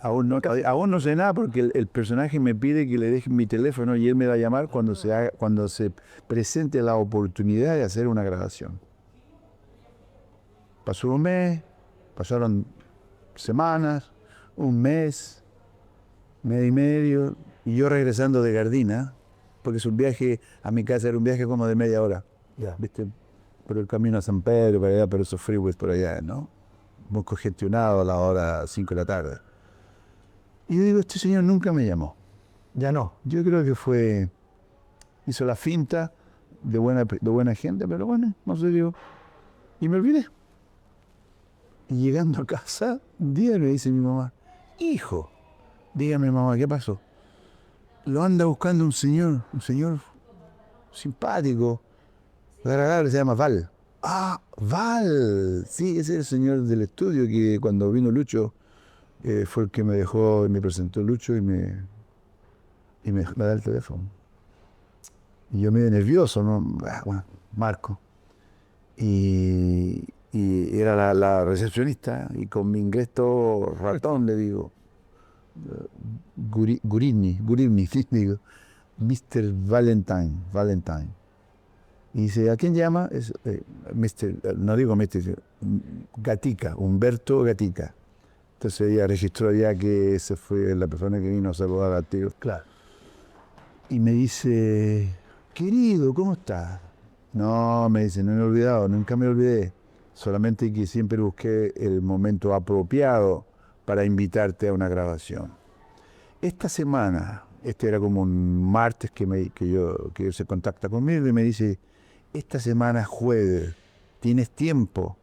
Aún no sé nada porque el personaje me pide que le deje mi teléfono y él me va a llamar cuando se presente la oportunidad de hacer una grabación. Pasó un mes, pasaron semanas, un mes y medio, y yo regresando de Gardina, porque es un viaje a mi casa, era un viaje como de media hora, Ya. ¿viste? Por el camino a San Pedro, para allá, por esos freeways por allá, ¿no? Muy congestionado a la hora 5 de la tarde. Y yo digo, este señor nunca me llamó. Ya no. Yo creo que hizo la finta de buena gente, pero bueno, no sé, digo. Y me olvidé. Y llegando a casa, un día me dice mi mamá, hijo, dígame mamá, ¿qué pasó? Lo anda buscando un señor simpático, agradable, se llama Val. Ah, Val, sí, ese es el señor del estudio que cuando vino Lucho, fue el que me dejó, me presentó Lucho y me da el teléfono. Y yo medio nervioso, ¿no? Bueno, Marco. Y era la recepcionista, y con mi inglés todo ratón le digo, Gurini, digo, Mr. Valentine. Y dice, ¿a quién llama? Es, no digo Mr., Gatica, Humberto Gatica. Entonces ella registró ya que esa fue la persona que vino a saludar al tío. Claro. Y me dice, querido, ¿cómo estás? No, me dice, no me he olvidado, nunca me olvidé. Solamente que siempre busqué el momento apropiado para invitarte a una grabación. Esta semana, este era como un martes que él se contacta conmigo y me dice, esta semana jueves, ¿tienes tiempo?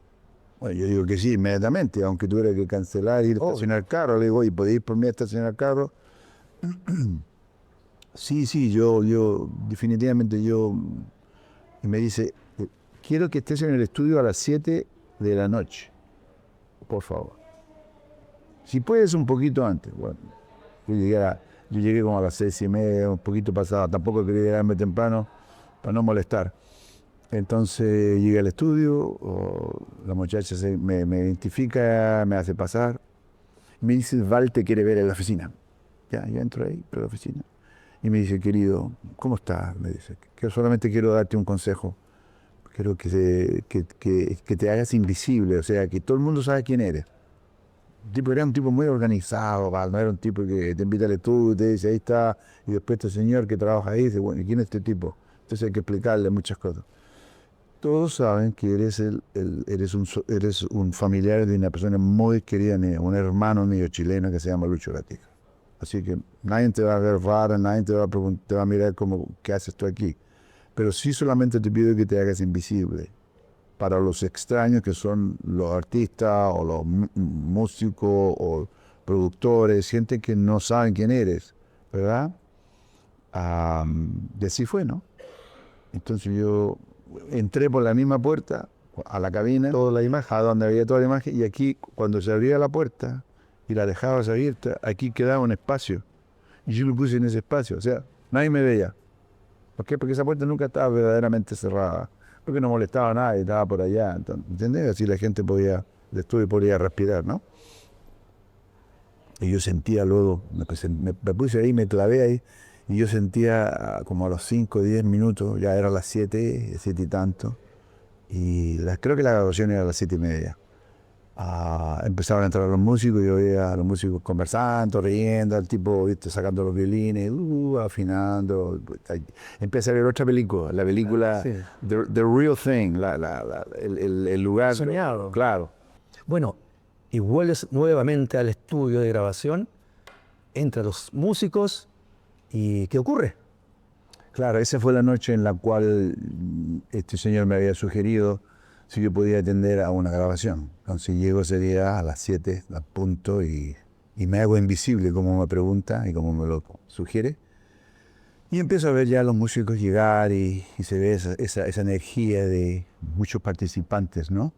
Bueno, yo digo que sí, inmediatamente, aunque tuviera que cancelar ir a estacionar el carro. Le digo, ¿y podéis ir por mí a estacionar el carro? Sí, yo, definitivamente yo. Y me dice, quiero que estés en el estudio a las 7 de la noche, por favor. Si puedes un poquito antes. Bueno, yo llegué como a las 6:30, un poquito pasada, tampoco quería llegarme temprano para no molestar. Entonces llegué al estudio, la muchacha me identifica, me hace pasar, me dice, Val te quiere ver en la oficina. Ya entro ahí, a la oficina. Y me dice, querido, ¿cómo estás? Me dice, que solamente quiero darte un consejo. Quiero que te hagas invisible, o sea, que todo el mundo sabe quién eres. Era un tipo muy organizado, Val, no era un tipo que te invita al estudio, te dice, ahí está, y después este señor que trabaja ahí dice, bueno, ¿y quién es este tipo? Entonces hay que explicarle muchas cosas. Todos saben que eres un familiar de una persona muy querida, un hermano mío chileno que se llama Lucho Gatica. Así que nadie te va a ver raro, nadie te va a mirar como, ¿qué haces tú aquí? Pero sí solamente te pido que te hagas invisible para los extraños que son los artistas o los músicos o productores, gente que no saben quién eres, ¿verdad? Y así fue, ¿no? Entonces yo entré por la misma puerta a la cabina, Toda la imagen. a donde había toda la imagen, y aquí cuando se abría la puerta y la dejabas abierta, aquí quedaba un espacio. Y yo me puse en ese espacio, o sea, nadie me veía. ¿Por qué? Porque esa puerta nunca estaba verdaderamente cerrada. Porque no molestaba a nadie, estaba por allá. Entonces, ¿entendés? Así la gente del estudio podía respirar, ¿no? Y yo sentía luego, me puse ahí, me clavé ahí, y yo sentía como a los 5 o 10 minutos, ya eran las 7 y tanto, y creo que la grabación era a las 7:30. Empezaron a entrar los músicos, y yo veía a los músicos conversando, riendo, al tipo, ¿viste? Sacando los violines, afinando. Empieza a ver otra película, la película Sí. The Real Thing, el lugar. Soñado. Claro. Bueno, y vuelves nuevamente al estudio de grabación, entran los músicos y ¿qué ocurre? Claro, esa fue la noche en la cual este señor me había sugerido si yo podía atender a una grabación. Entonces llego ese día a las 7, a punto, y me hago invisible como me pregunta y como me lo sugiere. Y empiezo a ver ya a los músicos llegar y se ve esa energía de muchos participantes, ¿no?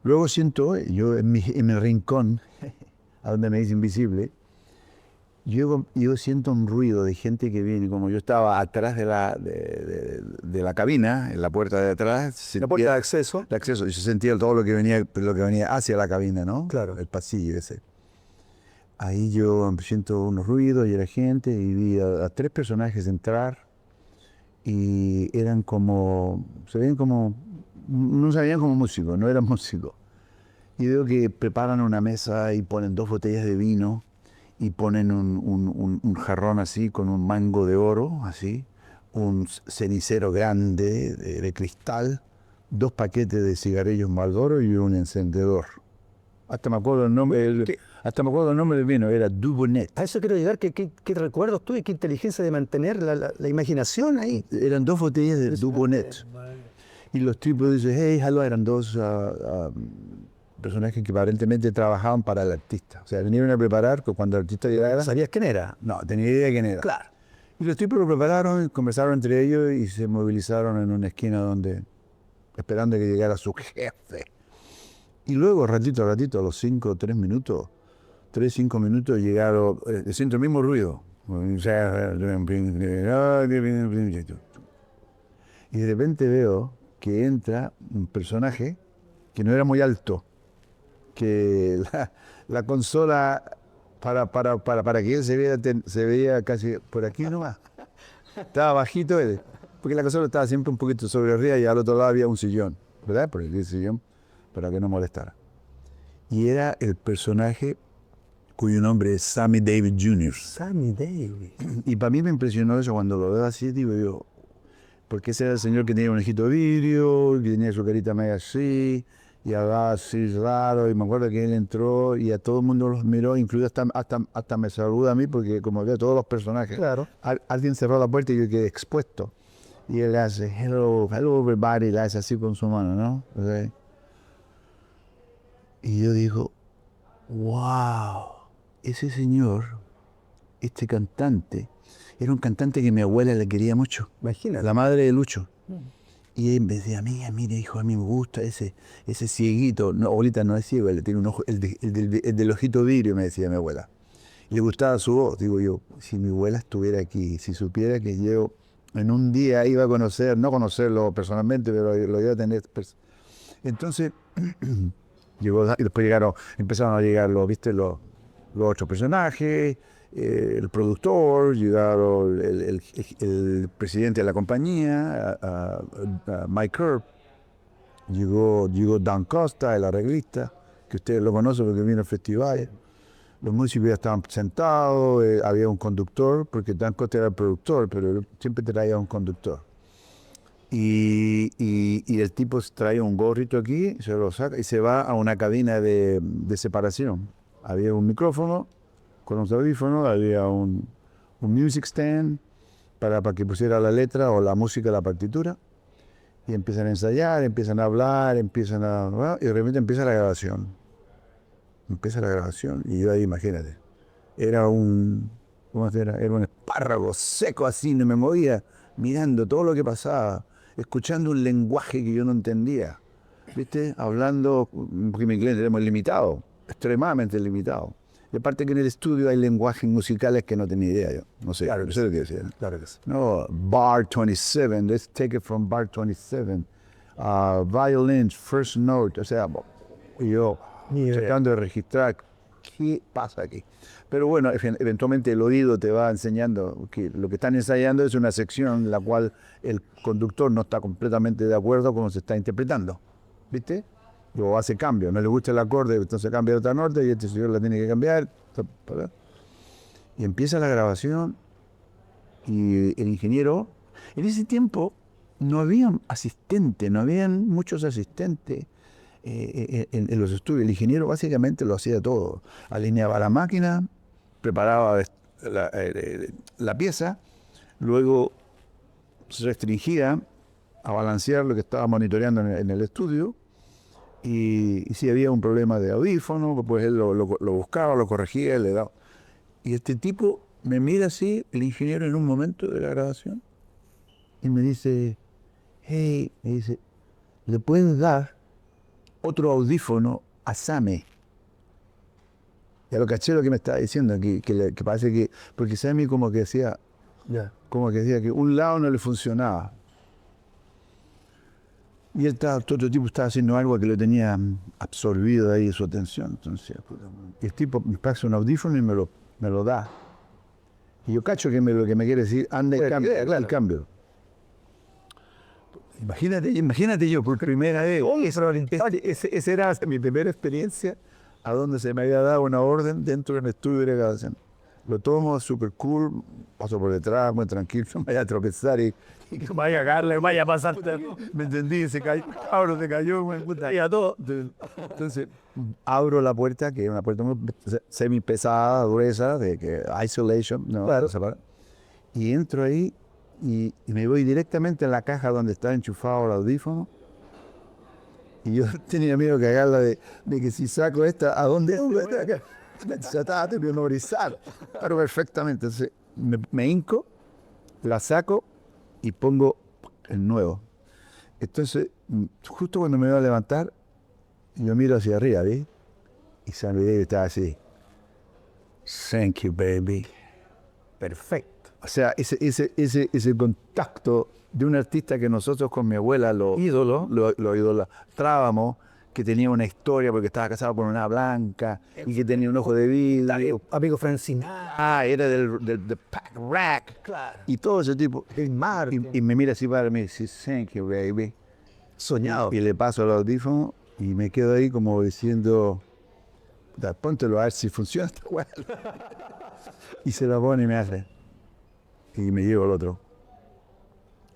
Luego siento, yo en mi rincón, a donde me hice invisible, yo siento un ruido de gente que viene, como yo estaba atrás de la cabina, en la puerta de atrás, La puerta de acceso. el acceso, y se sentía todo lo que venía hacia la cabina, ¿no? Claro. El pasillo ese. Ahí yo siento unos ruidos y era gente y vi a tres personajes entrar y eran como, se veían como, no se veían como músicos, no eran músicos. Y veo que preparan una mesa y ponen 2 botellas de vino y ponen un jarrón así con un mango de oro, así, un cenicero grande de cristal, 2 paquetes de cigarrillos Marlboro y un encendedor. Hasta me acuerdo el nombre, hasta me acuerdo el nombre del vino, era Dubonnet. A eso quiero llegar, ¿qué recuerdos tú y qué inteligencia de mantener la imaginación ahí? Eran 2 botellas de Dubonnet. Y los tipos dicen, hey, hello, eran dos personajes que aparentemente trabajaban para el artista. O sea, vinieron a preparar que cuando el artista llegara. ¿Sabías quién era? No, tenía idea de quién era. Claro. Y los tipos lo prepararon, conversaron entre ellos y se movilizaron en una esquina donde, esperando que llegara su jefe. Y luego, ratito a ratito, a los 5 minutos, llegaron, siento el mismo ruido. Y de repente veo que entra un personaje que no era muy alto, que la consola para que él se veía casi por aquí nomás. Estaba bajito él, porque la consola estaba siempre un poquito sobre arriba y al otro lado había un sillón, ¿verdad? Por el sillón, para que no molestara. Y era el personaje cuyo nombre es Sammy Davis Jr. Sammy Davis. Y para mí me impresionó eso cuando lo veo así, digo yo, porque ese era el señor que tenía un ojito de vidrio, que tenía su carita media así, y hablaba así raro, y me acuerdo que él entró y a todo el mundo los miró, incluido hasta me saluda a mí, porque como veo todos los personajes, Claro. Alguien cerró la puerta y yo quedé expuesto. Y él hace, hello everybody, le hace así con su mano, ¿no? ¿Sí? Y yo digo, wow, ese señor, este cantante, era un cantante que mi abuela le quería mucho. Imagínate. La madre de Lucho. Y él me decía, mira, hijo, a mí me gusta ese cieguito. No, abuelita no es ciego, él tiene un ojo, el del ojito vidrio, me decía mi abuela. Y le gustaba su voz. Digo yo, si mi abuela estuviera aquí, si supiera que yo en un día iba a conocer, no conocerlo personalmente, pero lo iba a tener. Entonces, llegó, y después empezaron a llegar los otros personajes, el productor, llegaron el presidente de la compañía, Mike Curb, llegó Dan Costa, el arreglista, que ustedes lo conocen porque vino al festival. Los músicos ya estaban sentados, había un conductor, porque Dan Costa era el productor, pero él siempre traía un conductor. Y el tipo trae un gorrito aquí, se lo saca y se va a una cabina de separación. Había un micrófono con los audífonos, había un music stand para que pusiera la letra o la música, la partitura. Y empiezan a ensayar, empiezan a hablar, y de repente empieza la grabación. Empieza la grabación y yo ahí, imagínate, ¿cómo era? Era un espárrago seco así, no me movía, mirando todo lo que pasaba, escuchando un lenguaje que yo no entendía, ¿viste? Hablando, porque mi inglés era muy limitado, extremadamente limitado. Y aparte que en el estudio hay lenguajes musicales que no tenía idea yo, no sé, Claro que no sé lo que decía. Claro que sí. No, bar 27, let's take it from bar 27, violins, first note, o sea, y yo tratando de registrar qué pasa aquí. Pero bueno, eventualmente el oído te va enseñando que lo que están ensayando es una sección en la cual el conductor no está completamente de acuerdo con cómo se está interpretando, ¿viste? O hace cambio, no le gusta el acorde, entonces cambia a otra nota y este señor la tiene que cambiar. Y empieza la grabación y el ingeniero, en ese tiempo no había asistentes, no habían muchos asistentes en los estudios. El ingeniero básicamente lo hacía todo. Alineaba la máquina, preparaba la pieza, luego se restringía a balancear lo que estaba monitoreando en el estudio. Y si había un problema de audífono, pues él lo buscaba, lo corregía, le daba. Y este tipo me mira así, el ingeniero, en un momento de la grabación, y me dice, hey, ¿le puedes dar otro audífono a Sammy? Ya lo caché lo que me estaba diciendo, que parece que, porque Sammy como que decía que un lado no le funcionaba. Y otro tipo estaba haciendo algo que lo tenía absorbido ahí su atención. Entonces, y el tipo me pasa un audífono y me lo da. Y yo cacho que lo que me quiere decir, anda y cambia, claro. el cambio. Imagínate yo por primera vez, esa era mi primera experiencia a donde se me había dado una orden dentro del estudio de grabación. Lo tomo súper cool, paso por detrás, muy tranquilo, no me vaya a tropezar y que vaya a cagarle, vaya a pasar. Me entendí, se cayó, cabrón, se cayó, me puta, y a todo. Entonces, abro la puerta, que es una puerta muy semi pesada, gruesa, de que isolation, ¿no? Claro. Y entro ahí y me voy directamente a la caja donde está enchufado el audífono. Y yo tenía miedo que cagarla de que si saco esta, ¿a dónde? Ya estaba memorizado. Claro, perfectamente. Entonces me hinco, la saco y pongo el nuevo. Entonces, justo cuando me voy a levantar, yo miro hacia arriba, ¿ves? Y Sammy Davis estaba así. Thank you, baby. Perfecto. O sea, ese contacto de un artista que nosotros con mi abuela lo idolatrábamos, que tenía una historia porque estaba casado con una blanca y que tenía un ojo de vidrio. Amigo Francina. Era del Pack Rack. Claro. Y todo ese tipo. El mar. Y me mira así para mí y dice, thank you, baby. Soñado. Y le paso el audífono y me quedo ahí como diciendo, póntelo a ver si funciona esta weá. Y se lo pone y me hace. Y me llevo el otro.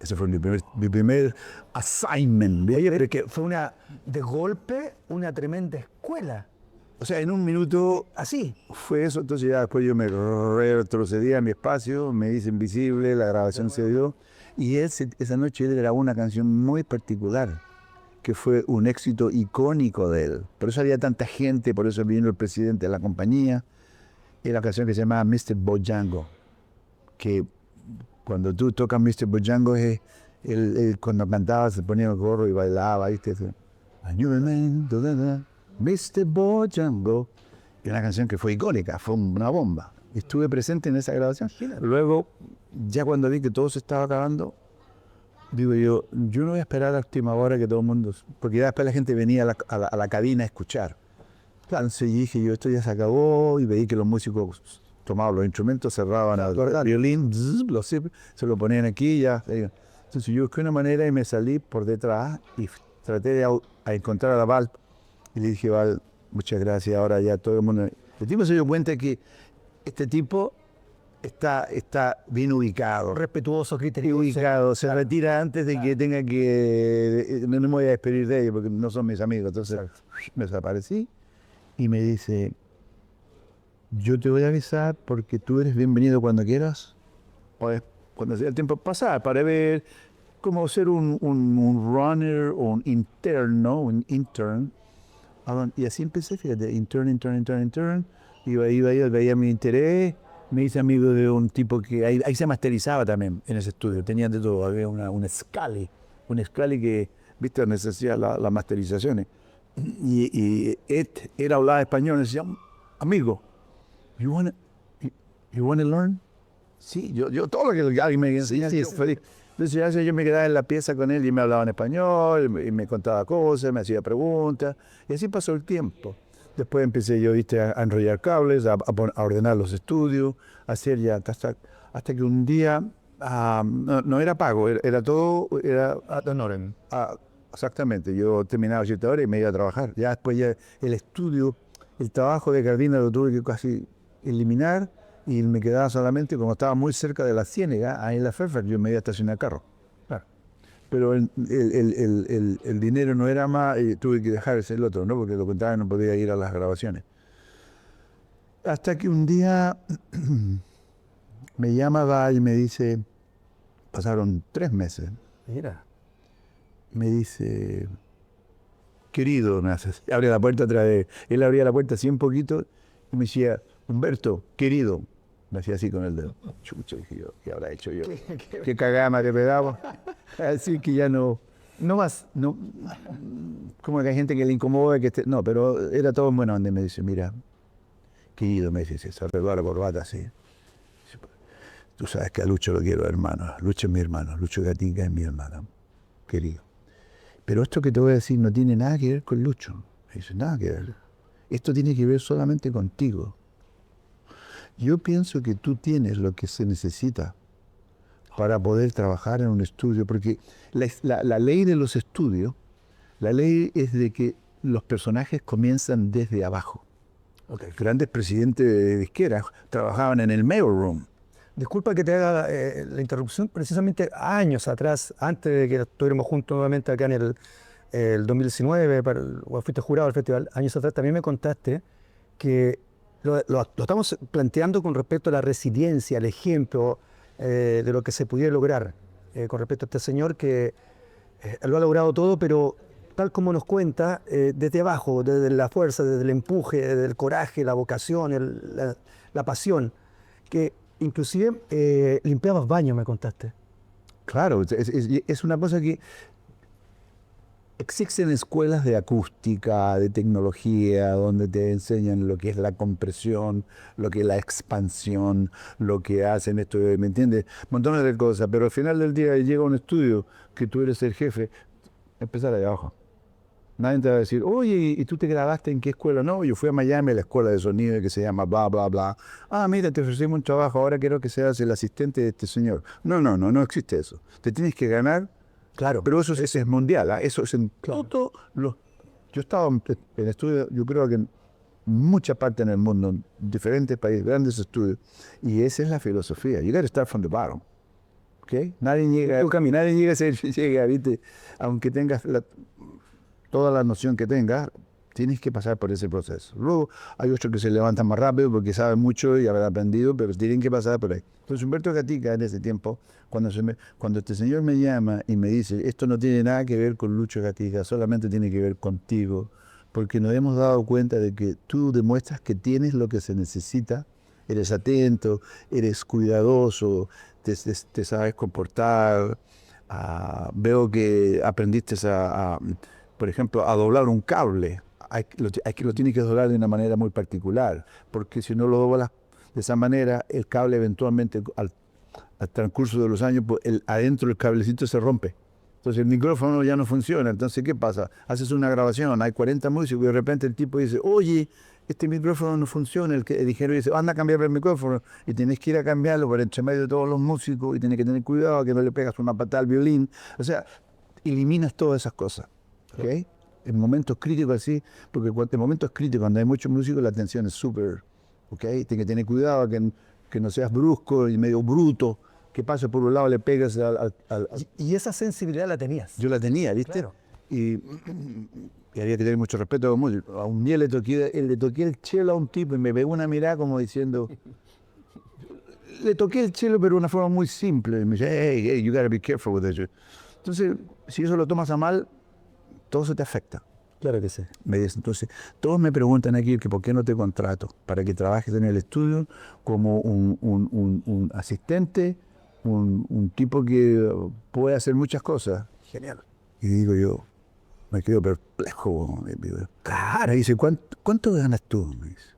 Ese fue mi primer assignment. Oye, pero que fue de golpe, una tremenda escuela. O sea, en un minuto Así. fue eso. Entonces ya después yo me retrocedí a mi espacio, me hice invisible, la grabación se dio. Y esa noche él grabó una canción muy particular, que fue un éxito icónico de él. Por eso había tanta gente, por eso vino el presidente de la compañía. Es la canción que se llama Mr. Bojango, que cuando tú tocas Mr. Bojango, él cuando cantaba se ponía el gorro y bailaba, ¿viste? Mr. Bojango. Y una canción que fue icónica, fue una bomba. Estuve presente en esa grabación. Luego, ya cuando vi que todo se estaba acabando, digo yo no voy a esperar a la última hora que todo el mundo... Porque ya después la gente venía a la cabina a escuchar. Entonces dije yo, esto ya se acabó, y veí que los músicos tomaban los instrumentos, cerraban el violín, se lo ponían aquí y ya. Entonces yo busqué una manera y me salí por detrás y traté de encontrar a la Val. Y le dije, Val, muchas gracias, ahora ya todo el mundo... El tipo se dio cuenta que este tipo está bien ubicado. Respetuoso, criterioso. Ubicado, se retira antes de que tenga que... No me voy a despedir de ellos porque no son mis amigos. Entonces me desaparecí y me dice, yo te voy a avisar porque tú eres bienvenido cuando quieras, o cuando sea el tiempo pasar, para ver cómo ser un runner o un intern. Y así empecé, fíjate, intern. Iba, veía mi interés, me hice amigo de un tipo que ahí se masterizaba también en ese estudio, tenían de todo, había un Scully que, viste, necesitaba las masterizaciones. Y él hablaba español y decía, amigo, you wanna learn? Sí, yo todo lo que alguien me enseña, sí, feliz. Entonces yo me quedaba en la pieza con él y me hablaba en español, y me contaba cosas, me hacía preguntas, y así pasó el tiempo. Después empecé yo, viste, a enrollar cables, a ordenar los estudios, a hacer ya, hasta que un día, no era pago, era todo, era ad honorem. Exactamente, yo terminaba 7 horas y me iba a trabajar. Ya después el estudio, el trabajo de Gardina lo tuve que casi eliminar y me quedaba solamente, como estaba muy cerca de la Ciénega, ahí en la Pfeffer, yo me iba a estacionar carro. Claro. Pero el dinero no era más, y tuve que dejar ese el otro, ¿no? Porque lo contrario no podía ir a las grabaciones. Hasta que un día me llama Val y me dice, pasaron 3 meses. Mira. Me dice, querido, me hace, abre la puerta otra vez. Él abría la puerta así un poquito y me decía, Humberto, querido. Me hacía así con el dedo. Chucho, dije yo, ¿qué habrá hecho yo? ¿Qué cagama que pegaba? Así que ya no más, no, como que hay gente que le incomoda, no, pero era todo en buena onda. Me dice, mira, querido, me dice, se arregló la corbata así. Tú sabes que a Lucho lo quiero, hermano. Lucho es mi hermano, Lucho Gatica es mi hermano, querido. Pero esto que te voy a decir no tiene nada que ver con Lucho. Me dice, nada que ver. Esto tiene que ver solamente contigo. Yo pienso que tú tienes lo que se necesita para poder trabajar en un estudio, porque la ley de los estudios, la ley es de que los personajes comienzan desde abajo. Okay. Grandes presidentes de izquierda trabajaban en el mailroom. Disculpa que te haga la interrupción, precisamente años atrás, antes de que estuviéramos juntos nuevamente acá en el 2019, o fuiste jurado del festival, años atrás también me contaste que lo estamos planteando con respecto a la resiliencia, el ejemplo de lo que se pudiera lograr con respecto a este señor que lo ha logrado todo, pero tal como nos cuenta, desde abajo, desde la fuerza, desde el empuje, desde el coraje, la vocación, la pasión, que inclusive limpiabas baños, me contaste. Claro, es una cosa que existen escuelas de acústica, de tecnología, donde te enseñan lo que es la compresión, lo que es la expansión, lo que hacen esto, ¿me entiendes? Montones de cosas, pero al final del día llega un estudio que tú eres el jefe, empezar allá abajo. Nadie te va a decir, oye, ¿y tú te grabaste en qué escuela? No, yo fui a Miami, a la escuela de sonido que se llama bla, bla, bla. Ah, mira, te ofrecimos un trabajo, ahora quiero que seas el asistente de este señor. No existe eso. Te tienes que ganar. Claro. Pero eso es mundial, ¿eh? Eso es en todos los... Yo he estado en estudios, yo creo que en mucha parte en el mundo, en diferentes países, grandes estudios, y esa es la filosofía. You got to start from the bottom. ¿Okay? Nadie llega a ser, ¿viste? Aunque tengas toda la noción que tengas, tienes que pasar por ese proceso. Luego hay otros que se levantan más rápido porque saben mucho y habrán aprendido, pero tienen que pasar por ahí. Entonces Humberto Gatica en ese tiempo, cuando este señor me llama y me dice, esto no tiene nada que ver con Lucho Gatica, solamente tiene que ver contigo, porque nos hemos dado cuenta de que tú demuestras que tienes lo que se necesita, eres atento, eres cuidadoso, te sabes comportar, veo que aprendiste por ejemplo, a doblar un cable. Lo tienes que doblar de una manera muy particular, porque si no lo doblas de esa manera, el cable eventualmente, al transcurso de los años, pues adentro del cablecito se rompe. Entonces el micrófono ya no funciona. Entonces, ¿qué pasa? Haces una grabación, hay 40 músicos y de repente el tipo dice, oye, este micrófono no funciona. El ingeniero dice, anda a cambiar el micrófono y tienes que ir a cambiarlo por entre medio de todos los músicos y tienes que tener cuidado que no le pegas una patada al violín. O sea, eliminas todas esas cosas. ¿Okay? En momentos críticos así, porque en momentos críticos, cuando hay muchos músicos, la atención es súper, ¿ok? Tienes que tener cuidado que no seas brusco y medio bruto, que pase por un lado le pegas Y esa sensibilidad la tenías. Yo la tenía, ¿viste? Claro. Y había que tener mucho respeto a los músicos. A un día le toqué el cello a un tipo y me pegó una mirada como diciendo... Le toqué el cello, pero de una forma muy simple. Y me dice, hey, you gotta be careful with it. Entonces, si eso lo tomas a mal, todo eso te afecta. Claro que sí. Me dice, entonces, todos me preguntan aquí que por qué no te contrato para que trabajes en el estudio como un asistente, un tipo que puede hacer muchas cosas. Genial. Y digo yo, me quedo perplejo. Claro, dice, ¿cuánto ganas tú? Me dice.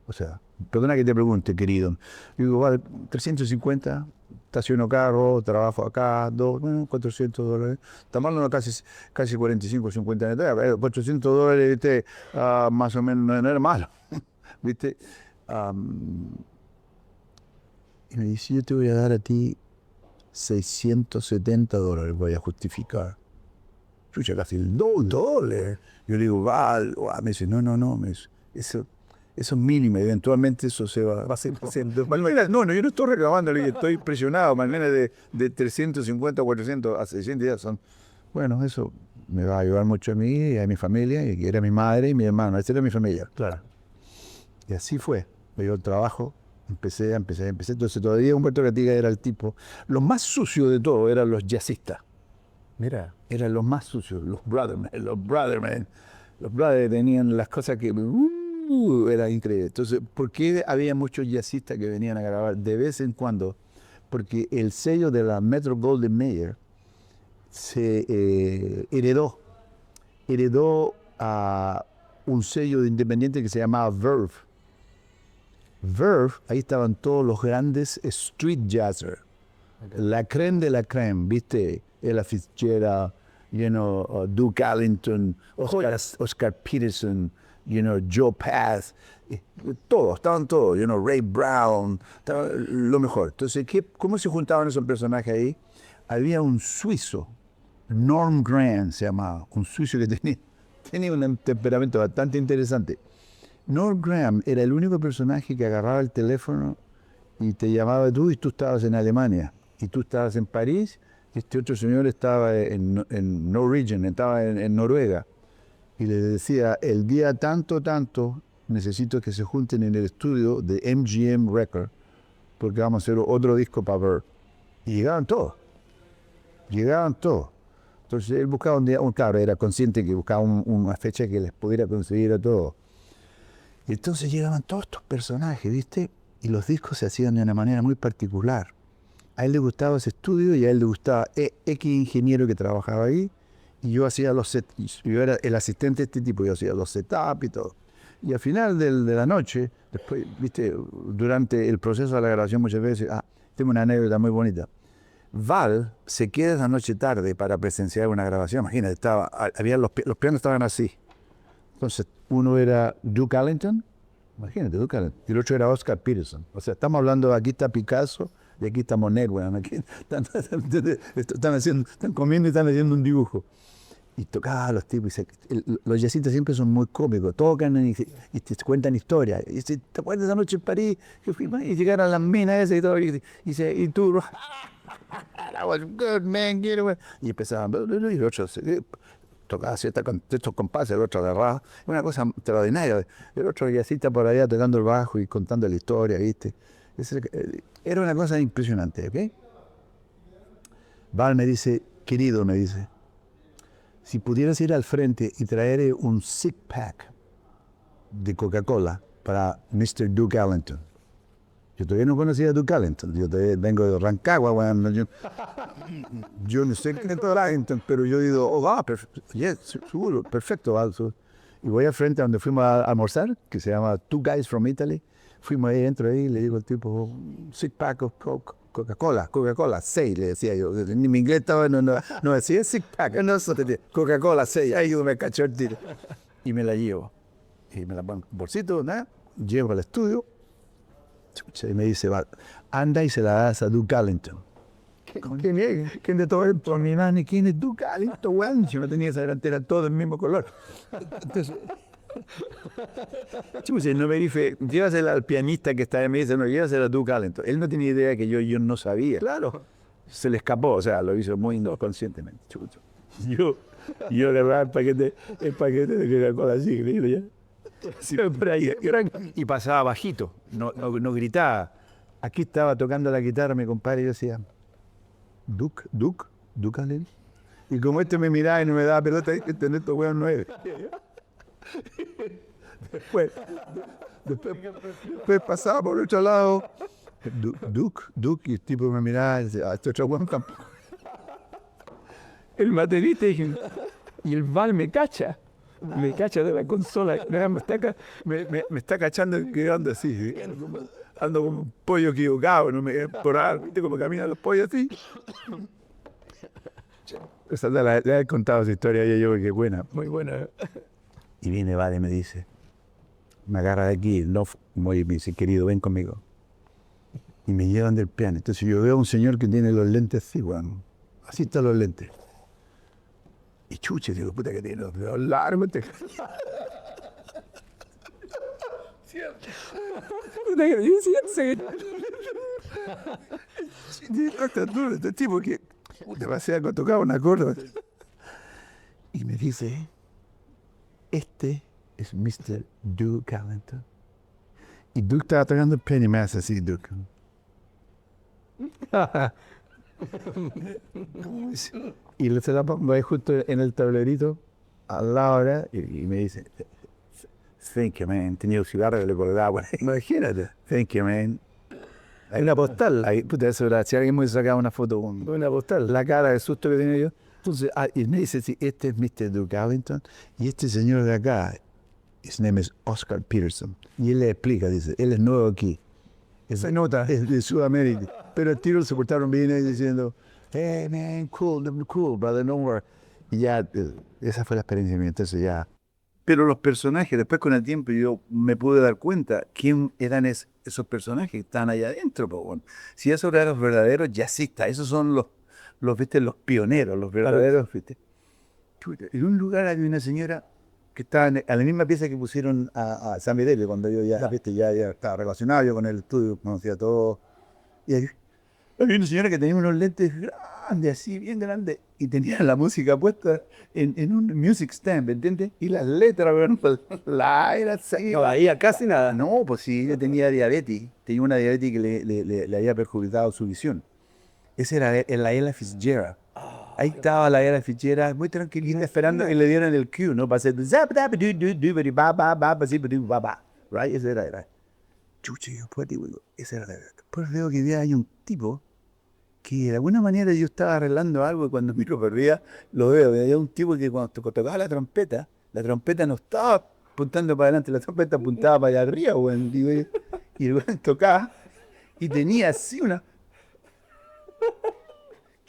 O sea, perdona que te pregunte, querido. Yo digo, vale, 350, estaciono carro, trabajo acá, $400. Estamos hablando casi 45, 50 años. $400, ¿viste? Más o menos no era malo, ¿viste? Y me dice, yo te voy a dar a ti $670, voy a justificar. Chucha, casi el doble. Yo le digo, me dice, no, me dice, eso es mínimo, eventualmente eso se va a ser. No, yo no estoy reclamando, estoy presionado, manera de 350, 400 a 600 días son. Bueno, eso me va a ayudar mucho a mí y a mi familia, y que era mi madre y mi hermano, esa era mi familia. Claro. Y así fue, me dio el trabajo, empecé, entonces todavía Humberto Gatica era el tipo, lo más sucio de todo eran los jazzistas. Mira. Eran los más sucios, los brothermen. Los brothers tenían las cosas que... era increíble. Entonces, ¿por qué había muchos jazzistas que venían a grabar de vez en cuando? Porque el sello de la Metro Goldwyn Mayer se heredó a un sello de independiente que se llamaba Verve. Verve, ahí estaban todos los grandes street jazzers. La creme de la creme, ¿viste? Ella Fitzgerald, Duke Ellington, Oscar Peterson, Joe Path, todos, estaban todos, Ray Brown, estaba lo mejor. Entonces, ¿cómo se juntaban esos personajes ahí? Había un suizo, Norm Grant se llamaba, un suizo que tenía un temperamento bastante interesante. Norm Grant era el único personaje que agarraba el teléfono y te llamaba y tú estabas en Alemania, y tú estabas en París, y este otro señor estaba en Norwegian, estaba en Noruega, y le decía, el día tanto, necesito que se junten en el estudio de MGM Record, porque vamos a hacer otro disco para ver. Y llegaban todos. Entonces él buscaba un día, claro, era consciente que buscaba una fecha que les pudiera conseguir a todos. Y entonces llegaban todos estos personajes, ¿viste? Y los discos se hacían de una manera muy particular. A él le gustaba ese estudio y a él le gustaba X ingeniero que trabajaba ahí. Y yo hacía yo era el asistente de este tipo, yo hacía los setups y todo. Y al final de la noche, después, ¿viste? Durante el proceso de la grabación muchas veces, tengo una anécdota muy bonita. Val se queda esa noche tarde para presenciar una grabación. Imagínate, los pianos estaban así. Entonces, uno era Duke Ellington, imagínate, Duke Ellington, y el otro era Oscar Peterson. O sea, estamos hablando, aquí está Picasso y aquí está Monet, bueno, aquí están comiendo y están haciendo un dibujo. Y tocaba a los tipos, los jazzistas siempre son muy cómicos, tocan y te cuentan historias. Y dice, ¿te acuerdas esa noche en París? Que fui, y llegaron las minas esas y todo, y tú, that was good, man, y empezaban, y los otros, tocaba estos compases, el otro agarraba, una cosa extraordinaria. El otro jazzista por allá tocando el bajo y contando la historia, ¿viste? Era una cosa impresionante, ¿ok? Val me dice, querido, si pudieras ir al frente y traer un six-pack de Coca-Cola para Mr. Duke Ellington. Yo todavía no conocía a Duke Ellington, yo todavía vengo de Rancagua, bueno, yo no sé quién es Duke Ellington, pero yo digo, seguro, perfecto, Val. Y voy al frente a donde fuimos a almorzar, que se llama Two Guys from Italy. Fuimos ahí, entro ahí, le digo al tipo, six-pack of Coca-Cola 6, le decía yo. En mi inglés estaba, no decía six-pack, Coca-Cola 6, ahí me cachó el tiro. Y me la llevo. Y me la pongo en un bolsito, nada, llevo al estudio, y me dice, anda y se la das a Duke Ellington. ¿Quién de todo esto? Mi mano, ¿quién es Duke Ellington? Bueno, yo no tenía esa delantera, todo del mismo color. Entonces, no me dice, llévasela al pianista que está ahí, me dice, no, llévasela a Duke Ellington. Él no tenía idea que yo no sabía. Claro. Se le escapó, o sea, lo hizo muy inconscientemente. Yo le daba el paquete de Coca-Cola así, ya. Siempre ahí, y pasaba bajito, no gritaba. Aquí estaba tocando la guitarra mi compadre y yo decía, Duke Ellington. Y como este me miraba y no me daba pelota, entender estos huevos 9. Después pasaba por el otro lado, Duke, y el tipo me miraba y decía, este otro huevo tampoco. El baterista y el Val me cacha de la consola, me está cachando quedando así, ando como un pollo equivocado, no me por ahí, ¿viste cómo caminan los pollos así? Le he contado esa historia a yo, que buena, muy buena. Y viene Vale y me dice, me agarra de aquí, me dice, querido, ven conmigo. Y me llevan del piano. Entonces yo veo a un señor que tiene los lentes así, bueno, así están los lentes. Y chuche, digo, puta que tiene los dedos largos. Este tipo que demasiado tocaba una corda. Y me dice, este es Mr. Duke Ellington. Y Duke estaba tocando el piano y me hace así, Duke. Y se la pongo ahí justo en el tablerito, al lado ahora, y me dice, thank you, man. Tenía un cigarro que le colgaba. Imagínate. Thank you, man. Hay una postal. Ahí, puta, eso era, si alguien me sacaba una foto con una postal, la cara de susto que tenía yo. Entonces, y me dice, sí, este es Mr. Duke Ellington, y este señor de acá His name is Oscar Peterson. Y él le explica, dice, él es nuevo aquí. Se nota. Es de Sudamérica. Pero el tiro se portaron bien ahí diciendo, hey man, cool, brother, no worry. Y ya, esa fue la experiencia mía. Entonces ya. Pero los personajes, después con el tiempo yo me pude dar cuenta quién eran esos personajes que estaban allá adentro. Po, bueno. Si esos eran los verdaderos jazzistas, esos son ¿viste? Los pioneros, los verdaderos. ¿Viste? Chuta, en un lugar había una señora que estaba a la misma pieza que pusieron a San Miguel, cuando yo ya, ¿viste? Ya estaba relacionado yo con el estudio, conocía todo. Y había una señora que tenía unos lentes grandes, así, bien grandes, y tenía la música puesta en un music stand, ¿me entiendes? Y las letras, weón, pues, la era así. No veía casi nada. No, pues sí, ella tenía diabetes, tenía una diabetes que le había perjudicado su visión. Esa era la Ella Fitzgerald. Ahí estaba la Ella Fitzgerald, muy tranquilita, esperando que le dieran el cue, ¿no? Para hacer right, ese era. Chuchi, después digo, ese era. Después veo que hay un tipo que de alguna manera yo estaba arreglando algo y cuando miro perdía, lo veo. Había un tipo que cuando tocaba la trompeta no estaba apuntando para adelante, la trompeta apuntaba para allá arriba, weón. Y el weón tocaba y tenía así una.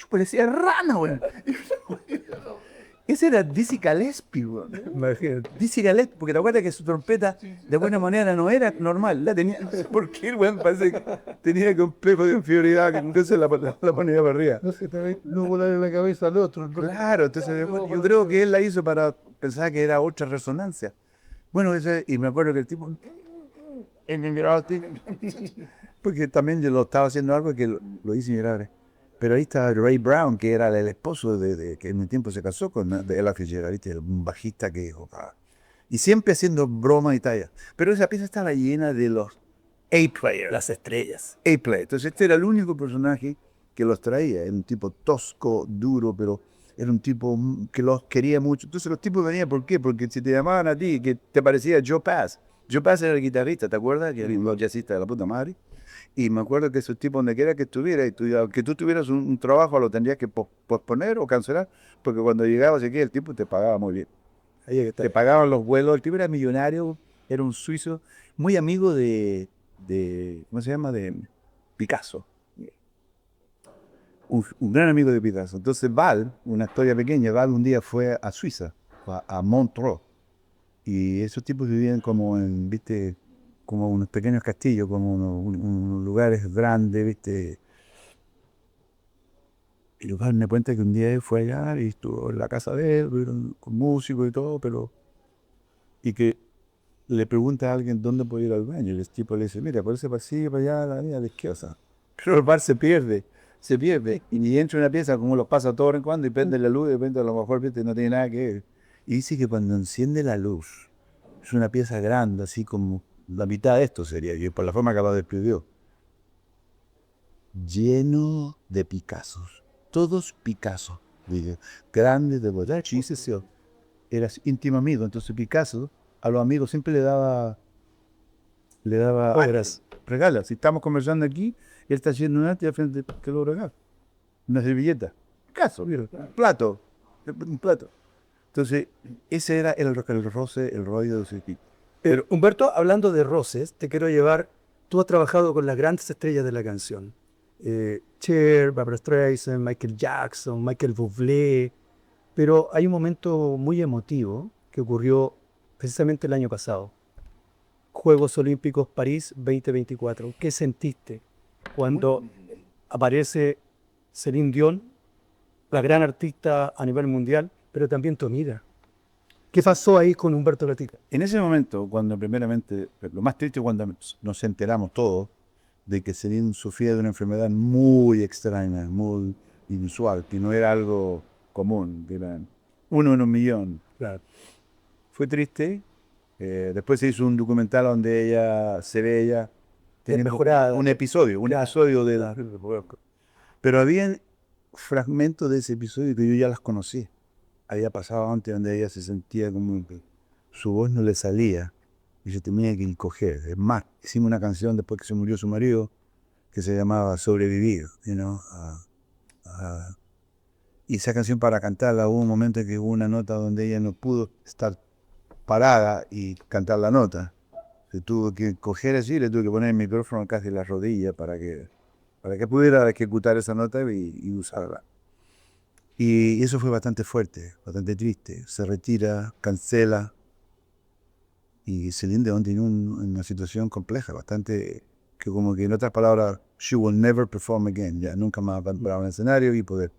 Parecía rana, weón. Ese era Dizzy Gillespie, weón. Imagínate. Dizzy Gillespie, porque te acuerdas que su trompeta de alguna manera no era normal. La tenía, no sé por qué el weón parece que tenía complejo de inferioridad, que entonces la ponía para arriba. No sé, no volar en la cabeza al otro. Claro, entonces yo creo que él la hizo para pensar que era otra resonancia. Bueno, y me acuerdo que el tipo. Porque también yo lo estaba haciendo algo que lo hice mirar. Pero ahí está Ray Brown, que era el esposo que en el tiempo se casó con de Ella Fitzgerald, ¿viste? Un bajista que jugaba. Y siempre haciendo broma y talla. Pero esa pieza estaba llena de los A-players. Las estrellas. A-player. Entonces este era el único personaje que los traía. Era un tipo tosco, duro, pero era un tipo que los quería mucho. Entonces los tipos venían, ¿por qué? Porque si te llamaban a ti, que te parecía Joe Pass. Joe Pass era el guitarrista, ¿te acuerdas? Que era un jazzista de la puta madre. Y me acuerdo que esos tipos, donde quiera que estuviera, aunque tú tuvieras un trabajo, lo tendrías que posponer o cancelar, porque cuando llegabas aquí, el tipo te pagaba muy bien. Te pagaban los vuelos. El tipo era millonario, era un suizo, muy amigo de ¿cómo se llama? De Picasso. Un gran amigo de Picasso. Entonces Val, una historia pequeña, Val un día fue a Suiza, a Montreux, y esos tipos vivían como viste, como unos pequeños castillos, como unos lugares grandes, ¿viste? Y Val me cuenta que un día él fue allá y estuvo en la casa de él, con músicos y todo, y que le pregunta a alguien dónde puede ir al baño, y el tipo le dice, mira, por ese pasillo para allá, la línea de izquierda. Pero el bar se pierde, y entra en una pieza como los pasa todo en cuando, y prende la luz, y de repente a lo mejor, ¿viste? No tiene nada que ver. Y dice que cuando enciende la luz, es una pieza grande, así como la mitad de esto sería, y por la forma que lo describió, lleno de Picassos, todos Picasso, dije, grandes de verdad, chistes, era íntimo amigo, entonces Picasso a los amigos siempre le daba regalas. Si estamos conversando aquí, él está haciendo un arte de frente, que lo regala, una servilleta, Picasso, mira, un plato. Entonces, ese era el roce, el rollo de ese tipo. Pero, Humberto, hablando de roces, te quiero llevar. Tú has trabajado con las grandes estrellas de la canción. Cher, Barbra Streisand, Michael Jackson, Michael Bublé. Pero hay un momento muy emotivo que ocurrió precisamente el año pasado. Juegos Olímpicos París 2024. ¿Qué sentiste cuando aparece Celine Dion, la gran artista a nivel mundial, pero también tu amiga? ¿Qué pasó ahí con Humberto Gatica? En ese momento, cuando primeramente, lo más triste es cuando nos enteramos todos de que Celine sufría de una enfermedad muy extraña, muy inusual, que no era algo común, que era uno en un millón. Claro. Fue triste. Después se hizo un documental donde ella se ve teniendo mejorada. un episodio de la. Pero había fragmentos de ese episodio que yo ya las conocí. Había pasado antes, donde ella se sentía como que su voz no le salía y se tenía que encoger. Es más, hicimos una canción después que se murió su marido que se llamaba Sobrevivir, y esa canción, para cantarla, hubo un momento en que hubo una nota donde ella no pudo estar parada y cantar la nota. Se tuvo que coger así, le tuve que poner el micrófono casi en la rodilla para que pudiera ejecutar esa nota y usarla. Y eso fue bastante fuerte, bastante triste. Se retira, cancela. Y Celine Dion tiene una situación compleja, bastante, que como que en otras palabras, she will never perform again, ya nunca más va a entrar a un escenario y poder,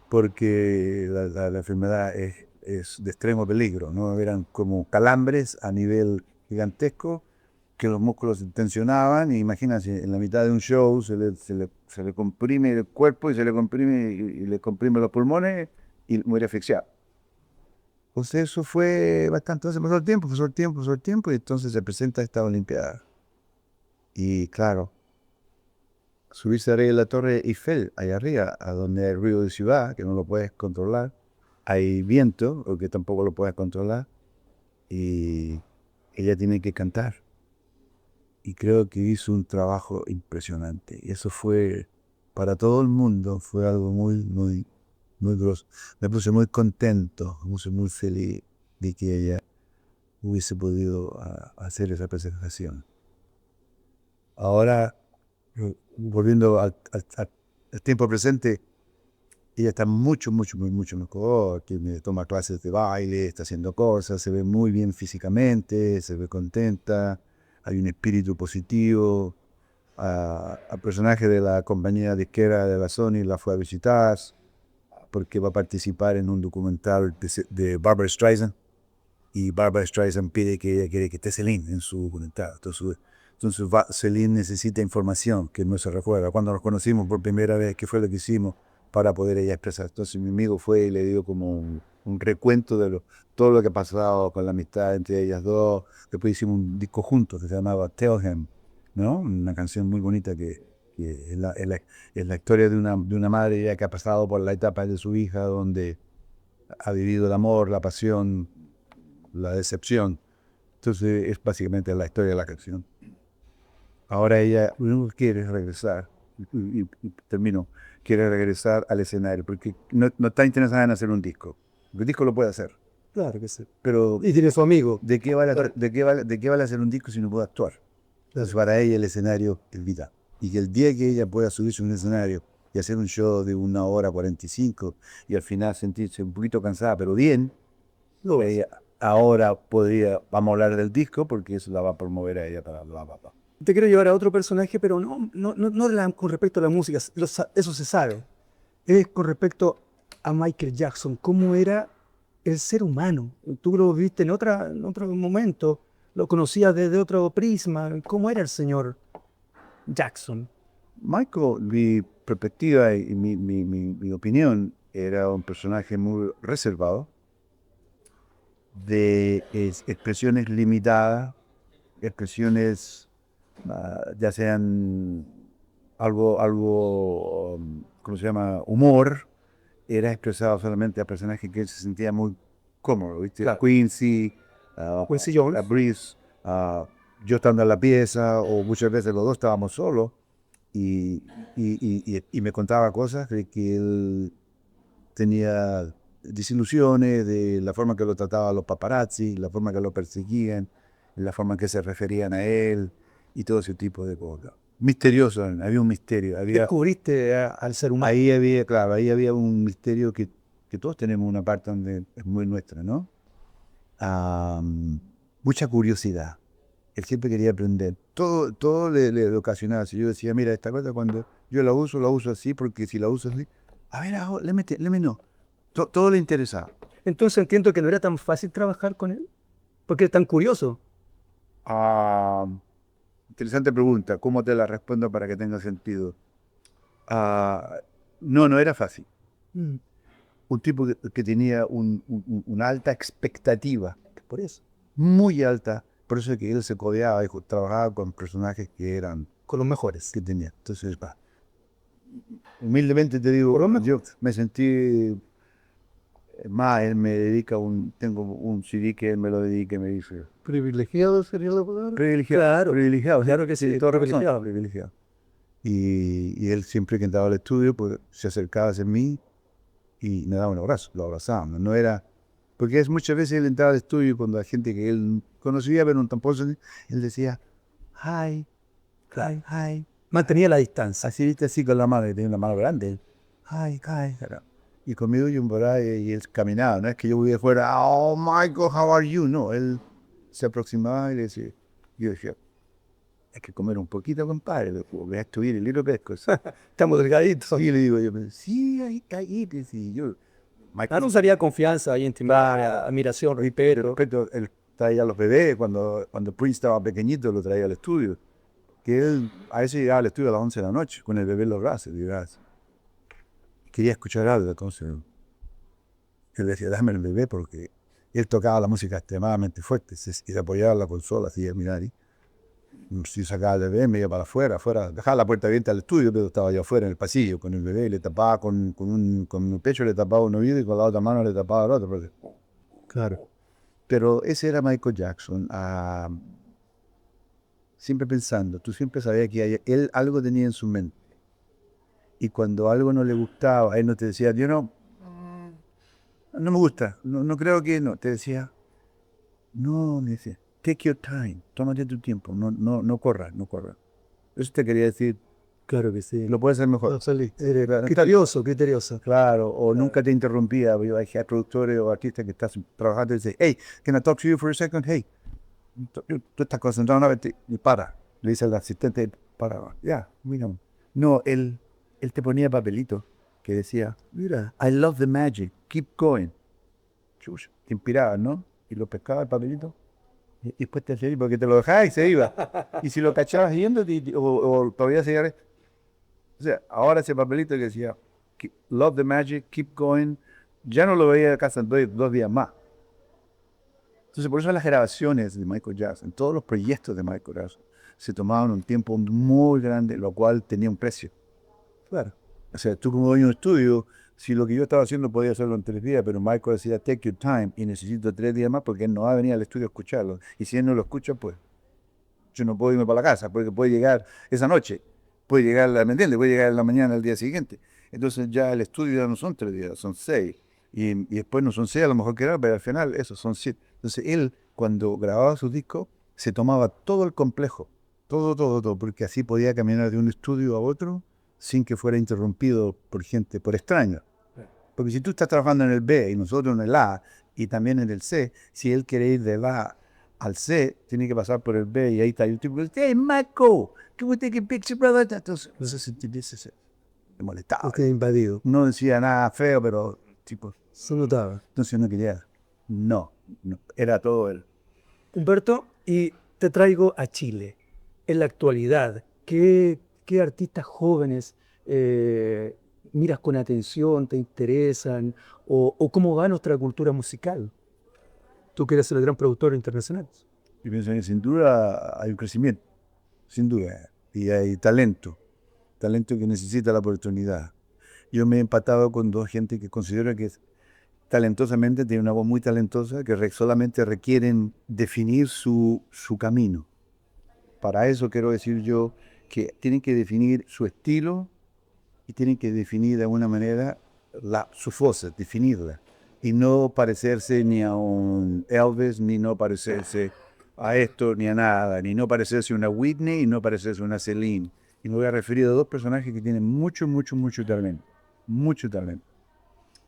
porque la enfermedad es de extremo peligro, ¿no? Eran como calambres a nivel gigantesco, que los músculos se tensionaban, y imagínense, en la mitad de un show se le comprime el cuerpo y se le comprime, y le comprime los pulmones y muere asfixiado. Entonces eso fue bastante, entonces pasó el tiempo, y entonces se presenta esta Olimpiada. Y claro, subirse arriba de la Torre Eiffel, allá arriba, a donde hay ruido de ciudad, que no lo puedes controlar, hay viento, o que tampoco lo puedes controlar, y ella tiene que cantar. Y creo que hizo un trabajo impresionante. Y eso fue, para todo el mundo, fue algo muy grosso. Me puse muy contento, me puse muy feliz de que ella hubiese podido hacer esa presentación. Ahora, volviendo al tiempo presente, ella está mucho mejor, que me toma clases de baile, está haciendo cosas, se ve muy bien físicamente, se ve contenta, hay un espíritu positivo. Al personaje de la compañía disquera de la Sony la fue a visitar porque va a participar en un documental de Barbra Streisand, y Barbra Streisand pide que ella quiere que esté Celine en su documental. Entonces Celine necesita información que no se recuerda. Cuando nos conocimos por primera vez, ¿qué fue lo que hicimos para poder ella expresar? Entonces mi amigo fue y le dio como un recuento de todo lo que ha pasado con la amistad entre ellas dos. Después hicimos un disco juntos que se llamaba Tell Him, ¿no? Una canción muy bonita que es la historia de una madre ya que ha pasado por la etapa de su hija, donde ha vivido el amor, la pasión, la decepción. Entonces es básicamente la historia de la canción. Ahora ella lo único que quiere es regresar, y termino, quiere regresar al escenario, porque no está interesada en hacer un disco. El disco lo puede hacer, Claro que sí. pero Y tiene su amigo. ¿de qué vale, de qué vale hacer un disco si no puede actuar? Entonces para ella el escenario es vida. Y que el día que ella pueda subirse a un escenario y hacer un show de 1 hora 45 y al final sentirse un poquito cansada, pero bien, Lo ves. ella ahora vamos a hablar del disco porque eso la va a promover a ella para bla, bla, bla. Te quiero llevar a otro personaje, pero no con respecto a la música, eso se sabe. Es con respecto a Michael Jackson, cómo era el ser humano. Tú lo viste en otro momento, lo conocías desde otro prisma. ¿Cómo era el señor Jackson? Michael, mi perspectiva y mi opinión, era un personaje muy reservado, de expresiones limitadas, expresiones ya sean ¿cómo se llama? Humor, era expresado solamente a personajes que él se sentía muy cómodo, ¿viste? Claro. Quincy, Quincy Jones. a Breeze, yo estando en la pieza, o muchas veces los dos estábamos solos, y me contaba cosas de que él tenía desilusiones de la forma que lo trataban los paparazzi, la forma que lo perseguían, la forma en que se referían a él y todo ese tipo de cosas. Misterioso, había un misterio. Descubriste al ser humano. Ahí había, claro, ahí había un misterio que todos tenemos una parte donde es muy nuestra, ¿no? Mucha curiosidad. Él siempre quería aprender. Todo le ocasionaba. Si yo decía, mira, esta cosa cuando yo la uso así, porque si la uso así, a ver, léeme no. Todo le interesaba. Entonces entiendo que no era tan fácil trabajar con él, porque es tan curioso. Interesante pregunta. ¿Cómo te la respondo para que tenga sentido? No era fácil. Mm. Un tipo que tenía una alta expectativa, Por eso, muy alta. Por eso es que él se codeaba y trabajaba con personajes que eran, con los mejores. que tenía. Entonces, humildemente te digo, Por lo menos. yo me sentí más. Él me dedica tengo un CD que él me lo dedica y me dice, Privilegiado sería la palabra. privilegiado, Claro, privilegiado, claro que sí, tiene toda razón, privilegiado. privilegiado. Y él siempre que entraba al estudio, pues se acercaba hacia mí y me daba un abrazo, lo abrazábamos. No era Porque es muchas veces él entraba al estudio cuando la gente que él conocía, pero tampoco, él decía, hi, hi. Mantenía la distancia. Así, viste, así con la mano, que tenía una mano grande. Hi. Y conmigo yo por ahí, y él caminaba, no es que yo voy de fuera, oh Michael, how are you? No, él se aproximaba y le decía, yo decía, hay que comer un poquito, compadre, voy a estudiar el libro pesco. Estamos delgaditos. Y le digo yo, sí, ahí, sí, yo. Michael usaría confianza y intimidad, admiración, respeto. Él traía a los bebés, cuando Prince estaba pequeñito, lo traía al estudio. Que él a veces llegaba al estudio a las 11 de la noche, con el bebé en los brazos, quería escuchar algo, entonces él decía, dame el bebé, porque él tocaba la música extremadamente fuerte, y se apoyaba en la consola, así de mirar, y si sacaba el bebé, me iba para afuera, dejaba la puerta abierta al estudio, pero estaba yo afuera en el pasillo, con el bebé, le tapaba con el pecho, le tapaba un oído, y con la otra mano le tapaba el otro. Porque... Claro. Pero ese era Michael Jackson, siempre pensando, tú siempre sabías que él algo tenía en su mente. Y cuando algo no le gustaba, él no te decía, yo no me gusta, no creo que no. Te decía, no, me decía, take your time, tómate tu tiempo, no corras. Eso te quería decir, Claro que sí. lo puedes hacer mejor. Criterioso. Claro, o nunca te interrumpía. Hay productores o artistas que estás trabajando y dicen, hey, can I talk to you for a second? Hey, tú estás concentrado una vez y para. Le dice al asistente, para, ya, mira. No, él te ponía papelito que decía, Mira. I love the magic, keep going. Chucha, te inspiraba, ¿no? Y lo pescaba el papelito. Y después te hacía ir porque te lo dejaba y se iba. Y si lo cachabas yendo, o todavía seguía. O sea, ahora ese papelito que decía, love the magic, keep going, ya no lo veía de casa 2 días más. Entonces, por eso las grabaciones de Michael Jackson, todos los proyectos de Michael Jackson, se tomaban un tiempo muy grande, lo cual tenía un precio. Claro. O sea, tú como dueño de estudio, si lo que yo estaba haciendo podía hacerlo en 3 días, pero Michael decía, take your time, y necesito 3 días más porque él no va a venir al estudio a escucharlo. Y si él no lo escucha, pues yo no puedo irme para la casa, porque puede llegar esa noche, puede llegar, ¿me entiendes? Puede llegar en la mañana al día siguiente. Entonces ya el estudio ya no son 3 días, son 6. Y después no son 6, a lo mejor que era, pero al final eso son 7. Entonces él, cuando grababa sus discos, se tomaba todo el complejo, todo, porque así podía caminar de un estudio a otro sin que fuera interrumpido por gente, por extraños. Porque si tú estás trabajando en el B y nosotros en el A y también en el C, si él quiere ir del A al C, tiene que pasar por el B y ahí está el tipo que dice, hey, Michael, can we take a picture, brother? Entonces se molestaba. Usted invadido. No decía nada feo, pero tipo... Se notaba. Entonces no quería... No, era todo él. Humberto, y te traigo a Chile. En la actualidad, ¿qué artistas jóvenes miras con atención, te interesan? ¿O cómo va nuestra cultura musical? Tú que eres el gran productor internacional. Yo pienso que sin duda hay un crecimiento, sin duda, y hay talento que necesita la oportunidad. Yo me he empatado con 2 gente que considero que talentosamente tiene una voz muy talentosa, que solamente requieren definir su camino. Para eso quiero decir yo que tienen que definir su estilo y tienen que definir de alguna manera su voz, definirla. Y no parecerse ni a un Elvis, ni no parecerse a esto, ni a nada, ni no parecerse a una Whitney, y no parecerse a una Celine. Y me voy a referir a 2 personajes que tienen mucho talento. Mucho talento.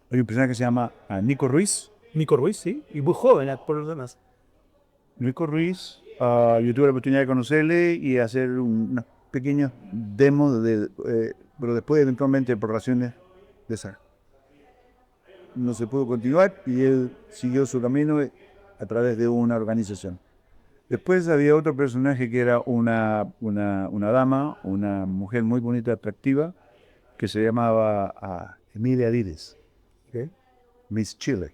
Hay un personaje que se llama Nico Ruiz. Nico Ruiz, sí, y muy joven por los demás. Nico Ruiz, yo tuve la oportunidad de conocerle y hacer unas pequeñas demos, pero después eventualmente por razones de esa. No se pudo continuar y él siguió su camino a través de una organización. Después había otro personaje que era una dama, una mujer muy bonita, atractiva, que se llamaba Emilia Dides, Okay. Miss Chile.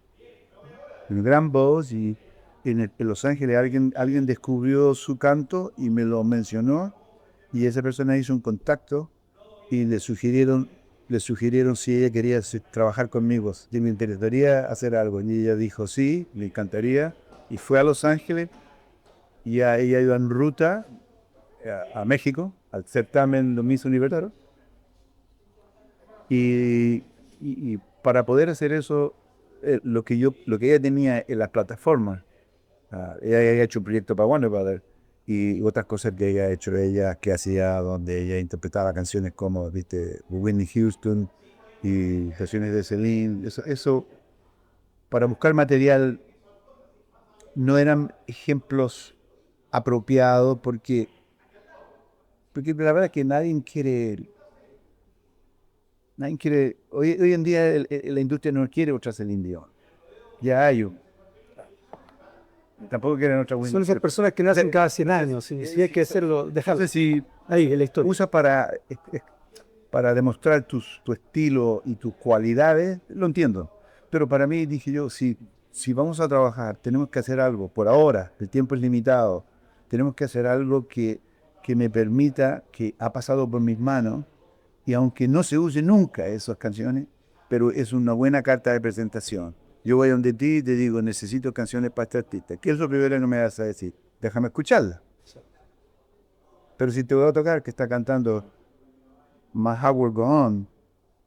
Una gran voz y en Los Ángeles alguien descubrió su canto y me lo mencionó y esa persona hizo un contacto y le sugirieron si ella quería trabajar conmigo, si me interesaría hacer algo. Y ella dijo sí, le encantaría y fue a Los Ángeles y ella iba en ruta a México al certamen de Miss Universo y para poder hacer eso lo que ella tenía en las plataformas. Ella había hecho un proyecto para Warner Brothers y otras cosas que ella ha hecho ella, que hacía donde ella interpretaba canciones como, viste, Whitney Houston y canciones de Celine. Eso para buscar material no eran ejemplos apropiados porque la verdad es que nadie quiere, hoy en día la industria no quiere otra Celine Dion. Ya hay un. Tampoco quieren otra Whitney. Son esas personas que nacen cada 100 años, y hay que hacerlo, dejarlo Entonces, si ahí en la historia. usa para demostrar tu estilo y tus cualidades, lo entiendo. Pero para mí, dije yo, si vamos a trabajar, tenemos que hacer algo. Por ahora, el tiempo es limitado. Tenemos que hacer algo que me permita, que ha pasado por mis manos, y aunque no se use nunca esas canciones, pero es una buena carta de presentación. Yo voy a donde ti y te digo, necesito canciones para este artista. ¿Qué es lo primero que me vas a decir? Déjame escucharla. Pero si te voy a tocar que está cantando My Heart Will Go On,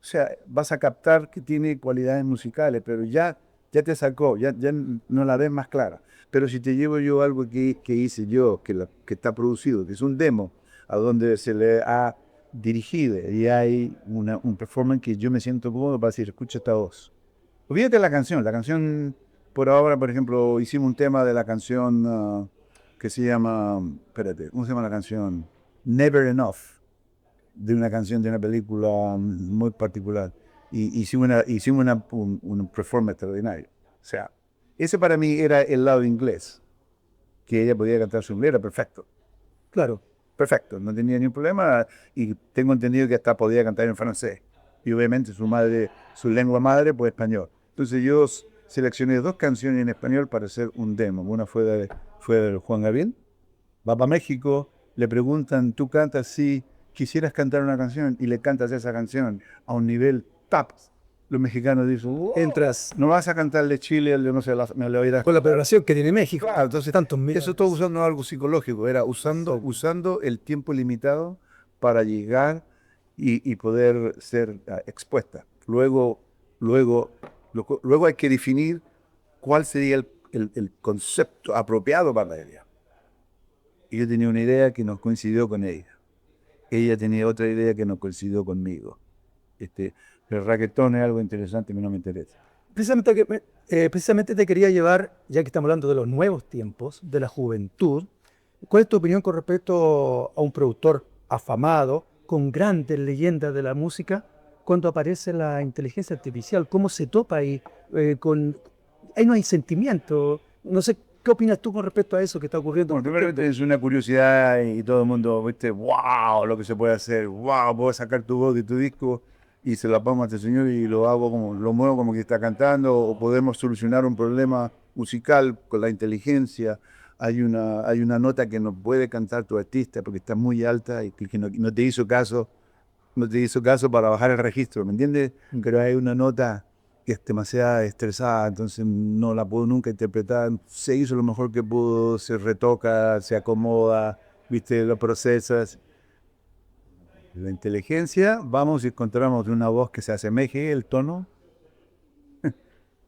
o sea, vas a captar que tiene cualidades musicales, pero ya te sacó, ya no la ves más clara. Pero si te llevo yo algo que hice yo, que está producido, que es un demo, a donde se le ha dirigido, y hay un performance que yo me siento cómodo para decir, escucha esta voz. Olvídate la canción, por ahora, por ejemplo, hicimos un tema de la canción que se llama, espérate, ¿cómo se llama la canción? Never Enough, de una canción de una película muy particular. Y hicimos un performance extraordinario. O sea, ese para mí era el lado inglés, que ella podía cantar su inglés, era perfecto. Claro. Perfecto, no tenía ningún problema y tengo entendido que hasta podía cantar en francés. Y obviamente su lengua madre, pues español. Entonces yo seleccioné 2 canciones en español para hacer un demo. Una fue de Juan Gabriel. Va para México, le preguntan, ¿tú cantas? Sí, quisieras cantar una canción y le cantas esa canción a un nivel top. Los mexicanos dicen, wow, Entras no vas a cantarle Chile, no sé, me lo oirás. con la preparación que tiene México. Claro, entonces Tantos millones. eso todo usando algo psicológico, era usando el tiempo limitado para llegar y poder ser expuesta. Luego hay que definir cuál sería el concepto apropiado para ella. Y yo tenía una idea que no coincidió con ella. Ella tenía otra idea que no coincidió conmigo. El reggaetón es algo interesante que no me interesa. Precisamente te quería llevar, ya que estamos hablando de los nuevos tiempos, de la juventud, ¿cuál es tu opinión con respecto a un productor afamado, con grandes leyendas de la música, cuando aparece la inteligencia artificial? ¿Cómo se topa ahí? Ahí no hay sentimiento. No sé, ¿qué opinas tú con respecto a eso que está ocurriendo? Bueno, primero es una curiosidad y todo el mundo, viste, wow, lo que se puede hacer, wow, puedo sacar tu voz de tu disco y se la pongo a este señor y lo muevo como que está cantando, o podemos solucionar un problema musical con la inteligencia. Hay una nota que no puede cantar tu artista porque está muy alta y que no te hizo caso, para bajar el registro, ¿me entiendes? Pero hay una nota que es demasiado estresada, entonces no la puedo nunca interpretar. Se hizo lo mejor que pudo, se retoca, se acomoda, viste, lo procesas. La inteligencia, vamos y encontramos una voz que se asemeje el tono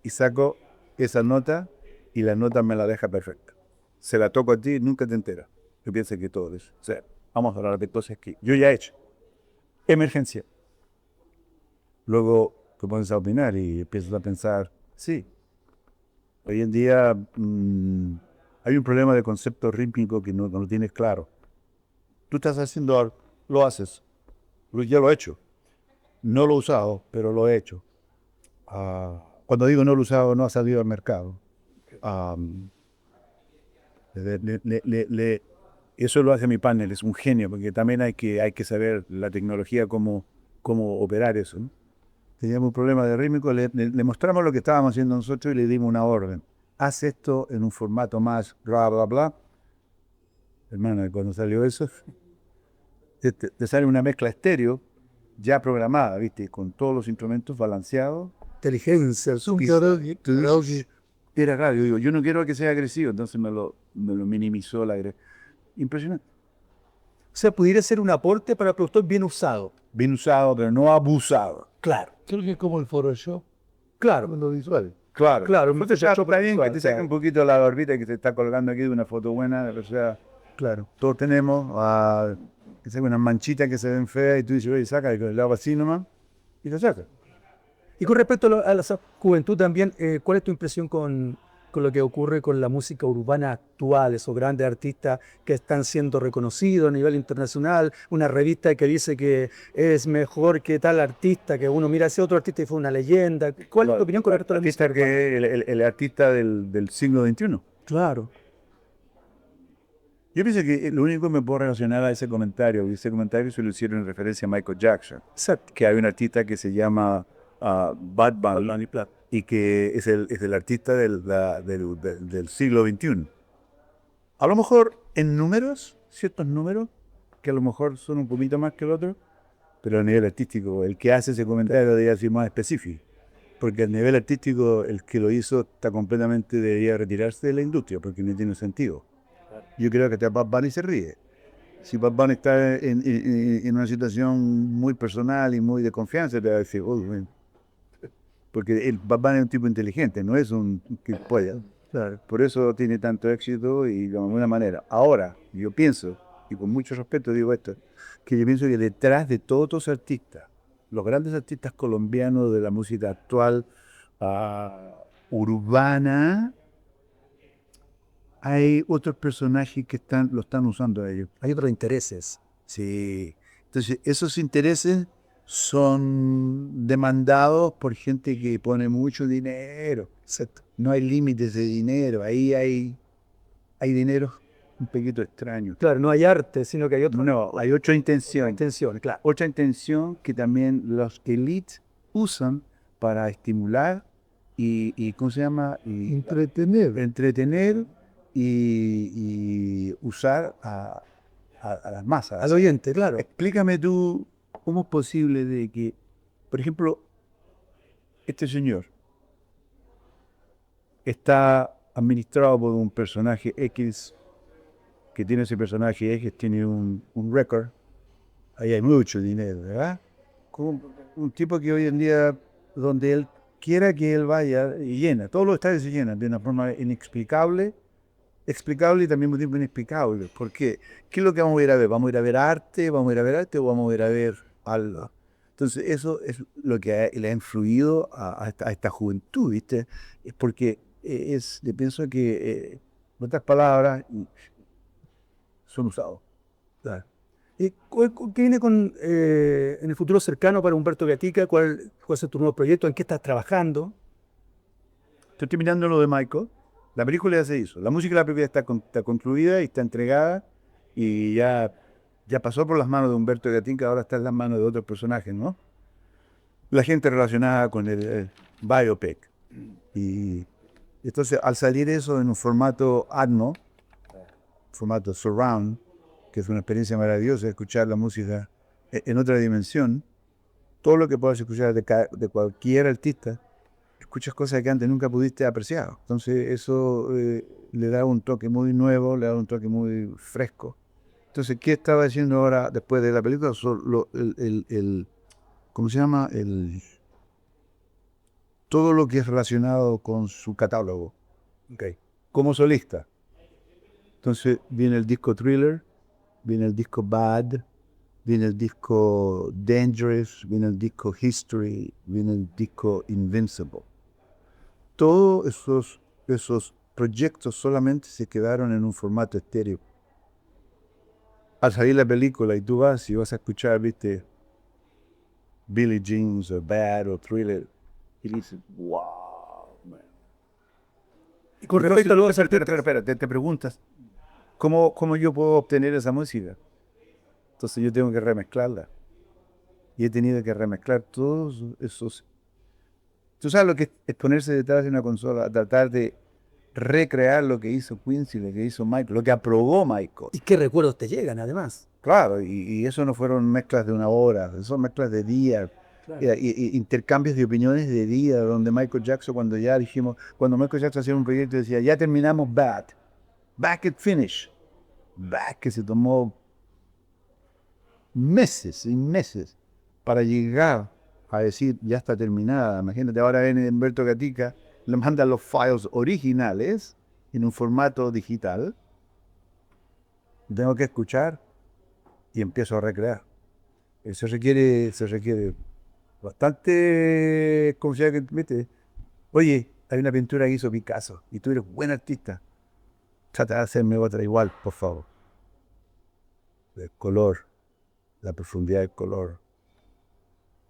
y saco esa nota y la nota me la deja perfecta. Se la toco a ti, nunca te enteras. Yo pienso que todo eso. O sea, vamos a hablar de cosas que yo ya he hecho. Emergencia. Luego comienzas a opinar y empiezas a pensar, sí, hoy en día hay un problema de concepto rítmico que no lo tienes claro. Tú estás haciendo algo, lo haces. Ya lo he hecho. No lo he usado, pero lo he hecho. Cuando digo no lo he usado, no ha salido al mercado. Eso lo hace mi panel, es un genio, porque también hay que saber la tecnología, cómo operar eso, ¿no? Teníamos un problema de rítmico, le mostramos lo que estábamos haciendo nosotros y le dimos una orden. Haz esto en un formato más bla, bla, bla. Hermano, cuando salió eso, te sale una mezcla estéreo ya programada, ¿viste? Con todos los instrumentos balanceados. Inteligencia, Era raro, yo digo, yo no quiero que sea agresivo, entonces me lo minimizó la agresión. Impresionante. O sea, pudiera ser un aporte para el productor bien usado. Bien usado, pero no abusado. Claro, Creo que es como el Photoshop, claro, lo visual. Claro. Claro, Entonces mucho está bien que te visual, saque un poquito la barbita que te está colgando aquí de una foto buena, o sea, claro. todos tenemos que saque unas manchitas que se ven feas y tú dices, oye, saca, y le hago así nomás, y lo saca. Y con respecto a la juventud también, ¿cuál es tu impresión con lo que ocurre con la música urbana actual, esos grandes artistas que están siendo reconocidos a nivel internacional? Una revista que dice que es mejor que tal artista, que uno mira a ese otro artista y fue una leyenda. ¿Cuál es tu opinión con respecto a la música urbana? El artista del siglo XXI. Claro, Yo pienso que lo único que me puedo relacionar a ese comentario se lo hicieron en referencia a Michael Jackson, exacto. que hay un artista que se llama Bad Bunny y que es el artista del siglo XXI. A lo mejor en números, ciertos números, que a lo mejor son un poquito más que el otro, pero a nivel artístico, el que hace ese comentario debería ser más específico, porque a nivel artístico el que lo hizo está completamente, debería retirarse de la industria, porque no tiene sentido. Yo creo que hasta Bad Bunny se ríe. Si Bad Bunny está en una situación muy personal y muy de confianza, te va a decir, "Oh, bueno". Porque el Bad Bunny es un tipo inteligente, no es un que pueda. Claro. Por eso tiene tanto éxito y de alguna manera. Ahora, yo pienso, y con mucho respeto digo esto, que yo pienso que detrás de todos los artistas, los grandes artistas colombianos de la música actual, urbana, hay otros personajes que lo están usando a ellos. Hay otros intereses. Sí. Entonces, esos intereses son demandados por gente que pone mucho dinero. Exacto. No hay límites de dinero. Ahí hay dinero un poquito extraño. Claro, no hay arte, sino que hay otra No, hay otra intención. intención, claro. Otra intención que también los elites usan para estimular y ¿cómo se llama? Y entretener y usar a las masas. Al oyente, claro. Explícame tú cómo es posible de que, por ejemplo, este señor está administrado por un personaje X, que tiene ese personaje X, tiene un récord, ahí hay mucho dinero, ¿verdad? Como un tipo que hoy en día, donde él quiera que él vaya, y llena, todos los estadios se llenan de una forma inexplicable, explicable y también muy tiempo inexplicable. ¿Por qué? ¿Qué es lo que vamos a ir a ver? ¿Vamos a ir a ver arte? ¿Vamos a ir a ver arte o vamos a ir a ver algo? Entonces, eso es lo que le ha influido a esta juventud, ¿viste? Es porque yo pienso que, en otras palabras, son usados. Claro. ¿Y qué viene en el futuro cercano para Humberto Gatica? ¿Cuál es tu nuevo proyecto? ¿En qué estás trabajando? Estoy terminando lo de Michael. La película ya se hizo. La música de la película está concluida y está entregada y ya pasó por las manos de Humberto Gatica, ahora está en las manos de otros personajes, ¿no? La gente relacionada con el biopic. Y entonces, al salir eso en un formato Atmo, formato surround, que es una experiencia maravillosa, escuchar la música en otra dimensión, todo lo que puedas escuchar de cualquier artista, escuchas cosas que antes nunca pudiste apreciar. Entonces eso le da un toque muy nuevo, le da un toque muy fresco. Entonces, ¿qué estaba haciendo ahora después de la película? ¿Cómo se llama? Todo lo que es relacionado con su catálogo. Okay. Como solista. Entonces viene el disco Thriller, viene el disco Bad, viene el disco Dangerous, viene el disco History, viene el disco Invincible. Todos esos proyectos solamente se quedaron en un formato estéreo. Al salir la película y tú vas y vas a escuchar, viste, Billie Jean o Bad o Thriller, y dices, wow, man. Y con respecto a los artistas, Espera, te preguntas, ¿cómo yo puedo obtener esa música? Entonces yo tengo que remezclarla. Y he tenido que remezclar todos esos. Tú sabes lo que es ponerse detrás de una consola, tratar de recrear lo que hizo Quincy, lo que hizo Michael, lo que aprobó Michael. ¿y qué recuerdos te llegan además? Claro, y eso no fueron mezclas de una hora, son mezclas de días, Claro. y intercambios de opiniones de días, donde Michael Jackson, cuando Michael Jackson hacía un proyecto decía, ya terminamos Back at Finish, Back que se tomó meses y meses para llegar a decir, ya está terminada. Imagínate, ahora viene Humberto Gatica le manda los files originales en un formato digital. Tengo que escuchar y empiezo a recrear. Se requiere bastante confianza que te mete. Oye, hay una pintura que hizo Picasso y tú eres buen artista. Trata de hacerme otra igual, por favor. El color, la profundidad del color,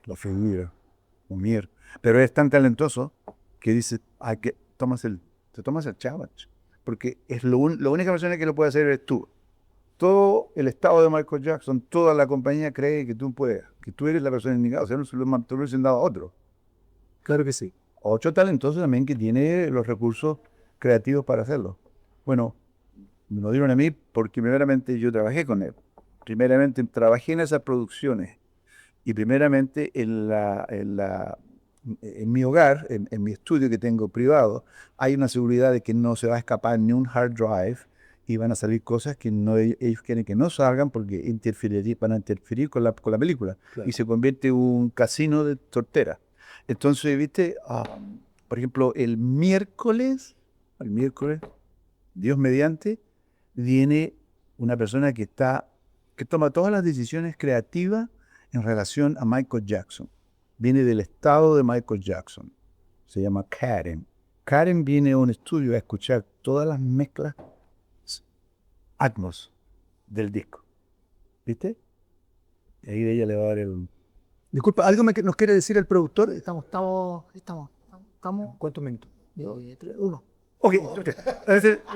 la figura, mier. Pero es tan talentoso que dice, te tomas el challenge. Porque es la única persona que lo puede hacer eres tú. Todo el estado de Michael Jackson, toda la compañía cree que tú puedes, que tú eres la persona indicada. O sea, no se lo hubiesen dado a otro. Claro que sí. Otro talentoso también que tiene los recursos creativos para hacerlo. Bueno, me lo dieron a mí porque primeramente yo trabajé con él. Primeramente trabajé en esas producciones. Y primeramente en mi hogar, en mi estudio que tengo privado, hay una seguridad de que no se va a escapar ni un hard drive y van a salir cosas que ellos quieren que no salgan porque van a interferir con la película. Claro. Y se convierte en un casino de tortera. Entonces, viste, por ejemplo, el miércoles, Dios mediante, viene una persona que toma todas las decisiones creativas en relación a Michael Jackson. Viene del estado de Michael Jackson. Se llama Karen. Karen viene a un estudio a escuchar todas las mezclas Atmos del disco. ¿Viste? Y ahí ella le va a dar el... Disculpa, ¿algo nos quiere decir el productor? Estamos. ¿Cuántos minutos? Uno. Ok,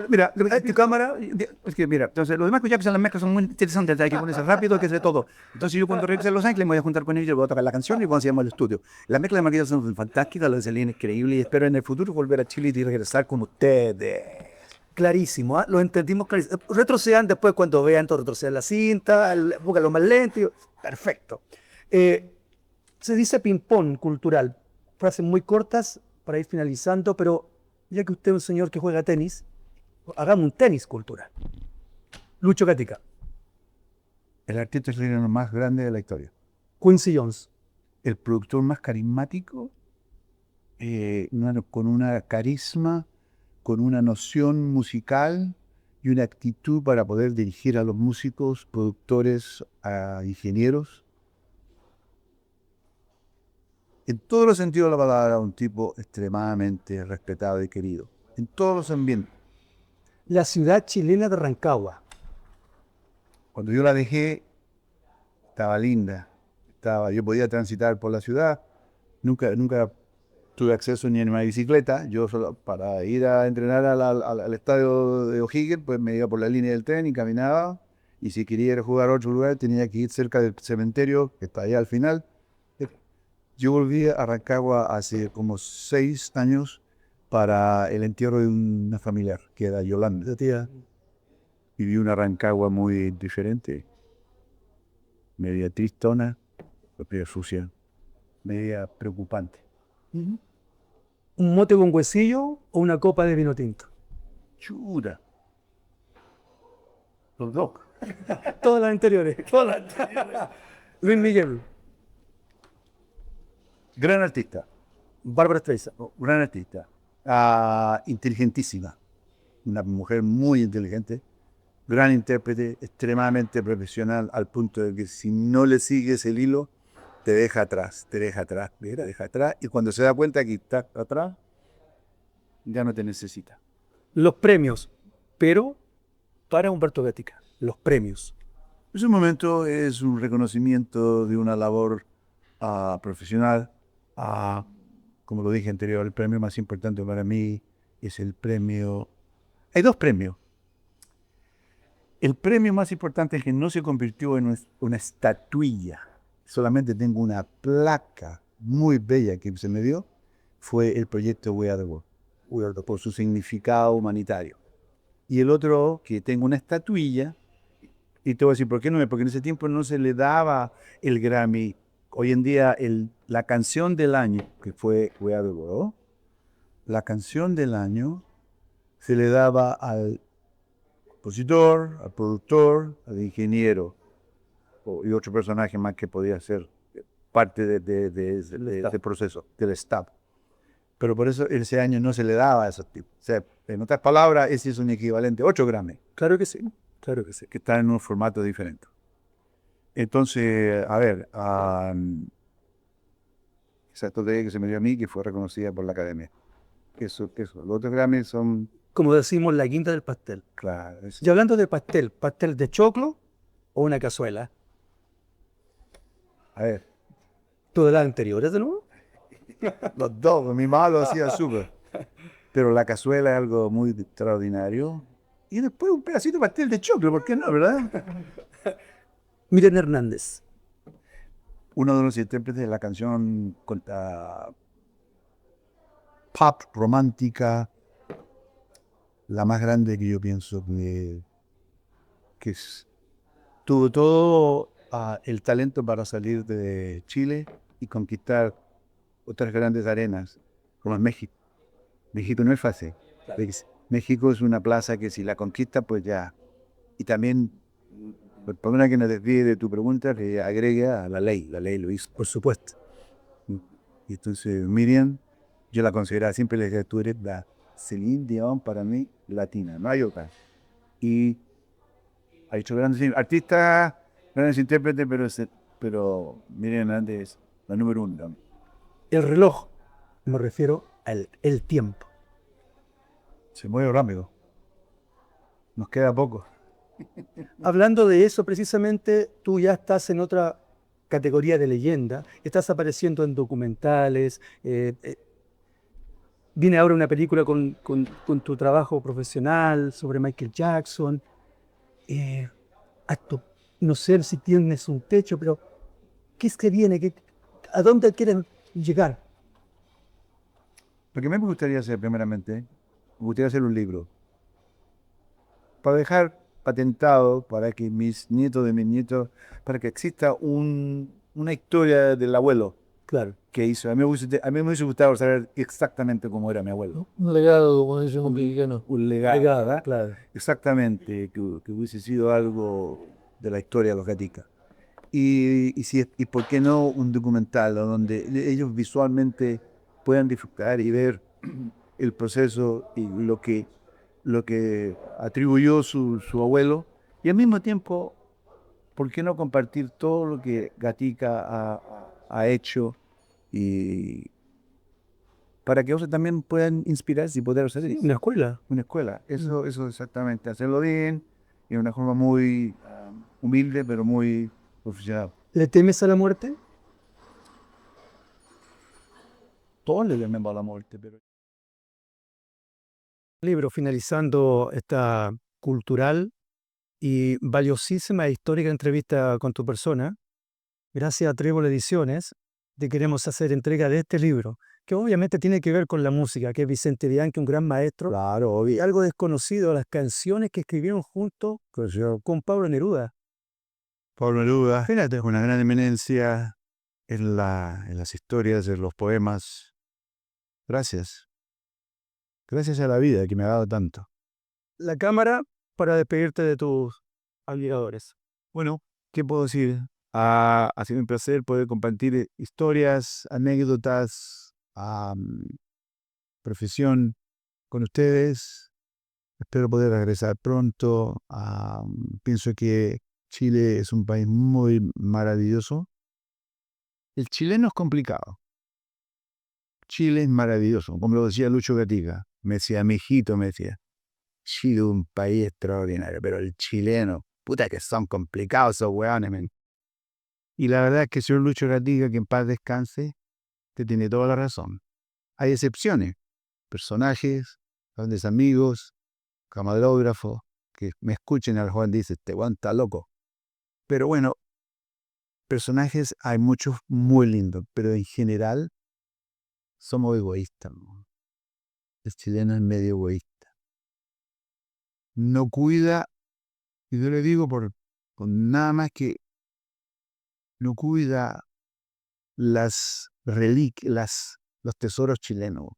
mira, tu cámara, es que mira, entonces los demás Jackson, las mezclas son muy interesantes, hay que ponerse rápido, que sé todo. Entonces yo cuando regrese a Los Ángeles me voy a juntar con ellos, voy a tocar la canción y vamos a llamar al estudio. Las mezclas de Michael Jackson son fantásticas, las de Celine increíbles y espero en el futuro volver a Chile y regresar con ustedes. Clarísimo, ¿ah? Lo entendimos clarísimo. Retrocedan después cuando vean, todo retrocedan la cinta, búscalo más lento. Perfecto. Se dice ping-pong cultural. Frases muy cortas para ir finalizando, pero ya que usted es un señor que juega tenis, hagamos un tenis cultural. Lucho Gatica. El artista chileno más grande de la historia. Quincy Jones. El productor más carismático, con una carisma, con una noción musical y una actitud para poder dirigir a los músicos, productores, a ingenieros. En todos los sentidos de la palabra, un tipo extremadamente respetado y querido. En todos los ambientes. La ciudad chilena de Rancagua. Cuando yo la dejé, estaba linda. Yo podía transitar por la ciudad. Nunca tuve acceso ni en una bicicleta. Yo solo para ir a entrenar al estadio de O'Higgins, pues me iba por la línea del tren y caminaba. Y si quería ir a jugar a otro lugar, tenía que ir cerca del cementerio, que está allá al final. Yo volví a Rancagua hace como 6 años para el entierro de una familiar, que era Yolanda. La tía. Viví una Rancagua muy diferente. Media tristona, media sucia, media preocupante. ¿Un mote con huesillo o una copa de vino tinto? Chura. Los dos. Todas las anteriores. Luis Miguel. Gran artista. Bárbara Streisand. Gran artista. Inteligentísima. Una mujer muy inteligente. Gran intérprete, extremadamente profesional, al punto de que si no le sigues el hilo, te deja atrás, y cuando se da cuenta que está atrás, ya no te necesita. Los premios, pero para Humberto Gatica, los premios. Ese momento es un reconocimiento de una labor profesional. Como lo dije anterior, el premio más importante para mí es el premio... Hay 2 premios. El premio más importante es que no se convirtió en una estatuilla. Solamente tengo una placa muy bella que se me dio. Fue el proyecto We Are the World, por su significado humanitario. Y el otro, que tengo una estatuilla, y te voy a decir por qué no, porque en ese tiempo no se le daba el Grammy. Hoy en día, la canción del año, que fue We Are the World, la canción del año se le daba al compositor, al productor, al ingeniero y otro personaje más que podía ser parte de ese proceso, del staff. Pero por eso ese año no se le daba a esos tipos. O sea, en otras palabras, ese es un equivalente a 8 Grammy, Claro que sí, claro que sí. que están en un formato diferente. Entonces, a ver, esa estrategia que se me dio a mí, que fue reconocida por la academia. Eso. Los otros Grammys son, Como decimos, la guinda del pastel. claro, Y hablando de pastel, ¿pastel de choclo o una cazuela? a ver, ¿Todas las anteriores de nuevo? los dos, mi mamá lo hacía súper. Pero la cazuela es algo muy extraordinario. Y después un pedacito de pastel de choclo, ¿por qué no, verdad? Miriam Hernández. Uno de los intérpretes de la canción pop romántica, la más grande que yo pienso tuvo todo el talento para salir de Chile y conquistar otras grandes arenas, como es México. México no es fácil. México es una plaza que si la conquista, pues ya. Y también, por una que no desvíe de tu pregunta, le agrega a la ley lo hizo. Por supuesto. Y entonces Miriam, yo la consideraba, siempre le decía, tú eres la Celine Dion para mí latina, no hay otra. Y ha hecho grandes artistas, grandes intérpretes, pero Miriam Hernández es la número uno. El reloj, me refiero al el tiempo. Se mueve rápido. Nos queda poco. Hablando de eso, precisamente, tú ya estás en otra categoría de leyenda, estás apareciendo en documentales, viene ahora una película con tu trabajo profesional sobre Michael Jackson. eh, acto- no sé si tienes un techo, pero ¿qué es que viene? ¿A dónde quieren llegar? Lo que me gustaría hacer, primeramente, me gustaría hacer un libro para dejar patentado para que mis nietos de mis nietos, para que exista una historia del abuelo Claro, que hizo. A mí me hubiese gustado saber exactamente cómo era mi abuelo. Un legado, como dicen un mexicano. Un legado, legado, ¿verdad? claro. Exactamente, que hubiese sido algo de la historia de los gaticas. Y por qué no un documental donde ellos visualmente puedan disfrutar y ver el proceso y lo que atribuyó su abuelo. Y al mismo tiempo, ¿por qué no compartir todo lo que Gatica ha hecho y para que otros también puedan inspirarse y poder hacer eso? Una escuela. Una escuela. Eso exactamente, hacerlo bien y de una forma muy humilde, pero muy profesional. ¿Le temes a la muerte? Todos le tememos a la muerte, pero Libro finalizando esta cultural y valiosísima e histórica entrevista con tu persona. Gracias a Trébol Ediciones, te queremos hacer entrega de este libro, que obviamente tiene que ver con la música, que es Vicente Bianchi, un gran maestro, claro, y algo desconocido, las canciones que escribieron juntos con Pablo Neruda. Pablo Neruda, Fíjate, una gran eminencia en las historias, en los poemas. Gracias. Gracias a la vida que me ha dado tanto. la cámara para despedirte de tus admiradores. Bueno, ¿qué puedo decir? Ha sido un placer poder compartir historias, anécdotas, profesión con ustedes. Espero poder regresar pronto. Pienso que Chile es un país muy maravilloso. El chileno es complicado. Chile es maravilloso, como lo decía Lucho Gatica. Me decía, mi hijito, me decía, Chile es un país extraordinario, pero el chileno, puta que son complicados esos weones, men. Y la verdad es que el señor Lucho Gatica, que en paz descanse, te tiene toda la razón. Hay excepciones, personajes, grandes amigos, camarógrafos, que me escuchen al Juan dice, este weón está loco. Pero bueno, personajes hay muchos muy lindos, pero en general somos egoístas, ¿no? El chileno es medio egoísta. No cuida, y yo le digo por nada más que no cuida las reliquias, los tesoros chilenos.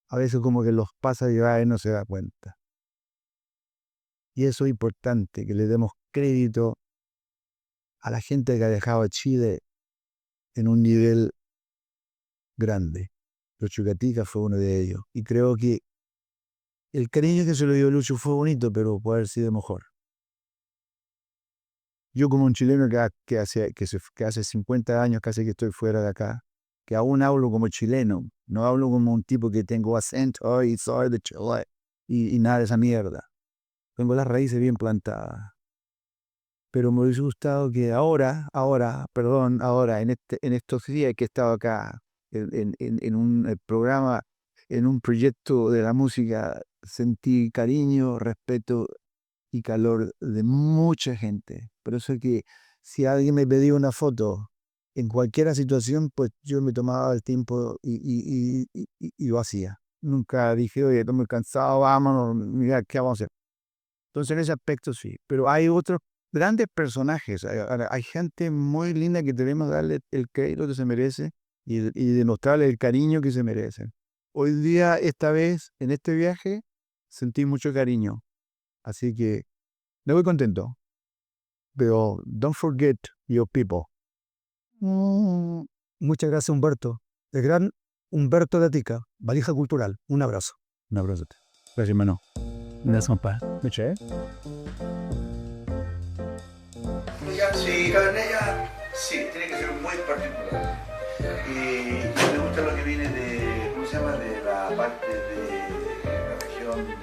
A veces como que los pasa a llevar y no se da cuenta. Y eso es importante, que le demos crédito a la gente que ha dejado a Chile en un nivel grande. Lucho Gatica fue uno de ellos. Y creo que el cariño que se le dio a Lucho fue bonito, pero puede haber sido mejor. Yo como un chileno que hace 50 años casi que estoy fuera de acá, que aún hablo como chileno, no hablo como un tipo que tengo acento y soy de Chile y nada de esa mierda. Tengo las raíces bien plantadas. Pero me hubiese gustado que ahora, en estos días que he estado acá, en un programa, en un proyecto de la música, sentí cariño, respeto y calor de mucha gente. Por eso es que si alguien me pedía una foto en cualquier situación, pues yo me tomaba el tiempo y lo hacía. Nunca dije, oye, estoy muy cansado, vámonos, mira, ¿qué vamos a hacer? Entonces en ese aspecto sí, pero hay otros grandes personajes, hay gente muy linda que debemos darle el crédito que se merece y demostrarle el cariño que se merecen. Hoy día, esta vez, en este viaje, sentí mucho cariño, así que me voy contento, pero don't forget your people. Muchas gracias, Humberto. El gran Humberto Gatica, Valija Cultural. Un abrazo. Un abrazo. Gracias, hermano. Gracias, compa. ¿Me eché? Sí, ella sí, tiene que ser muy particular. Y me gusta lo que viene de, ¿cómo se llama? De la parte de la región de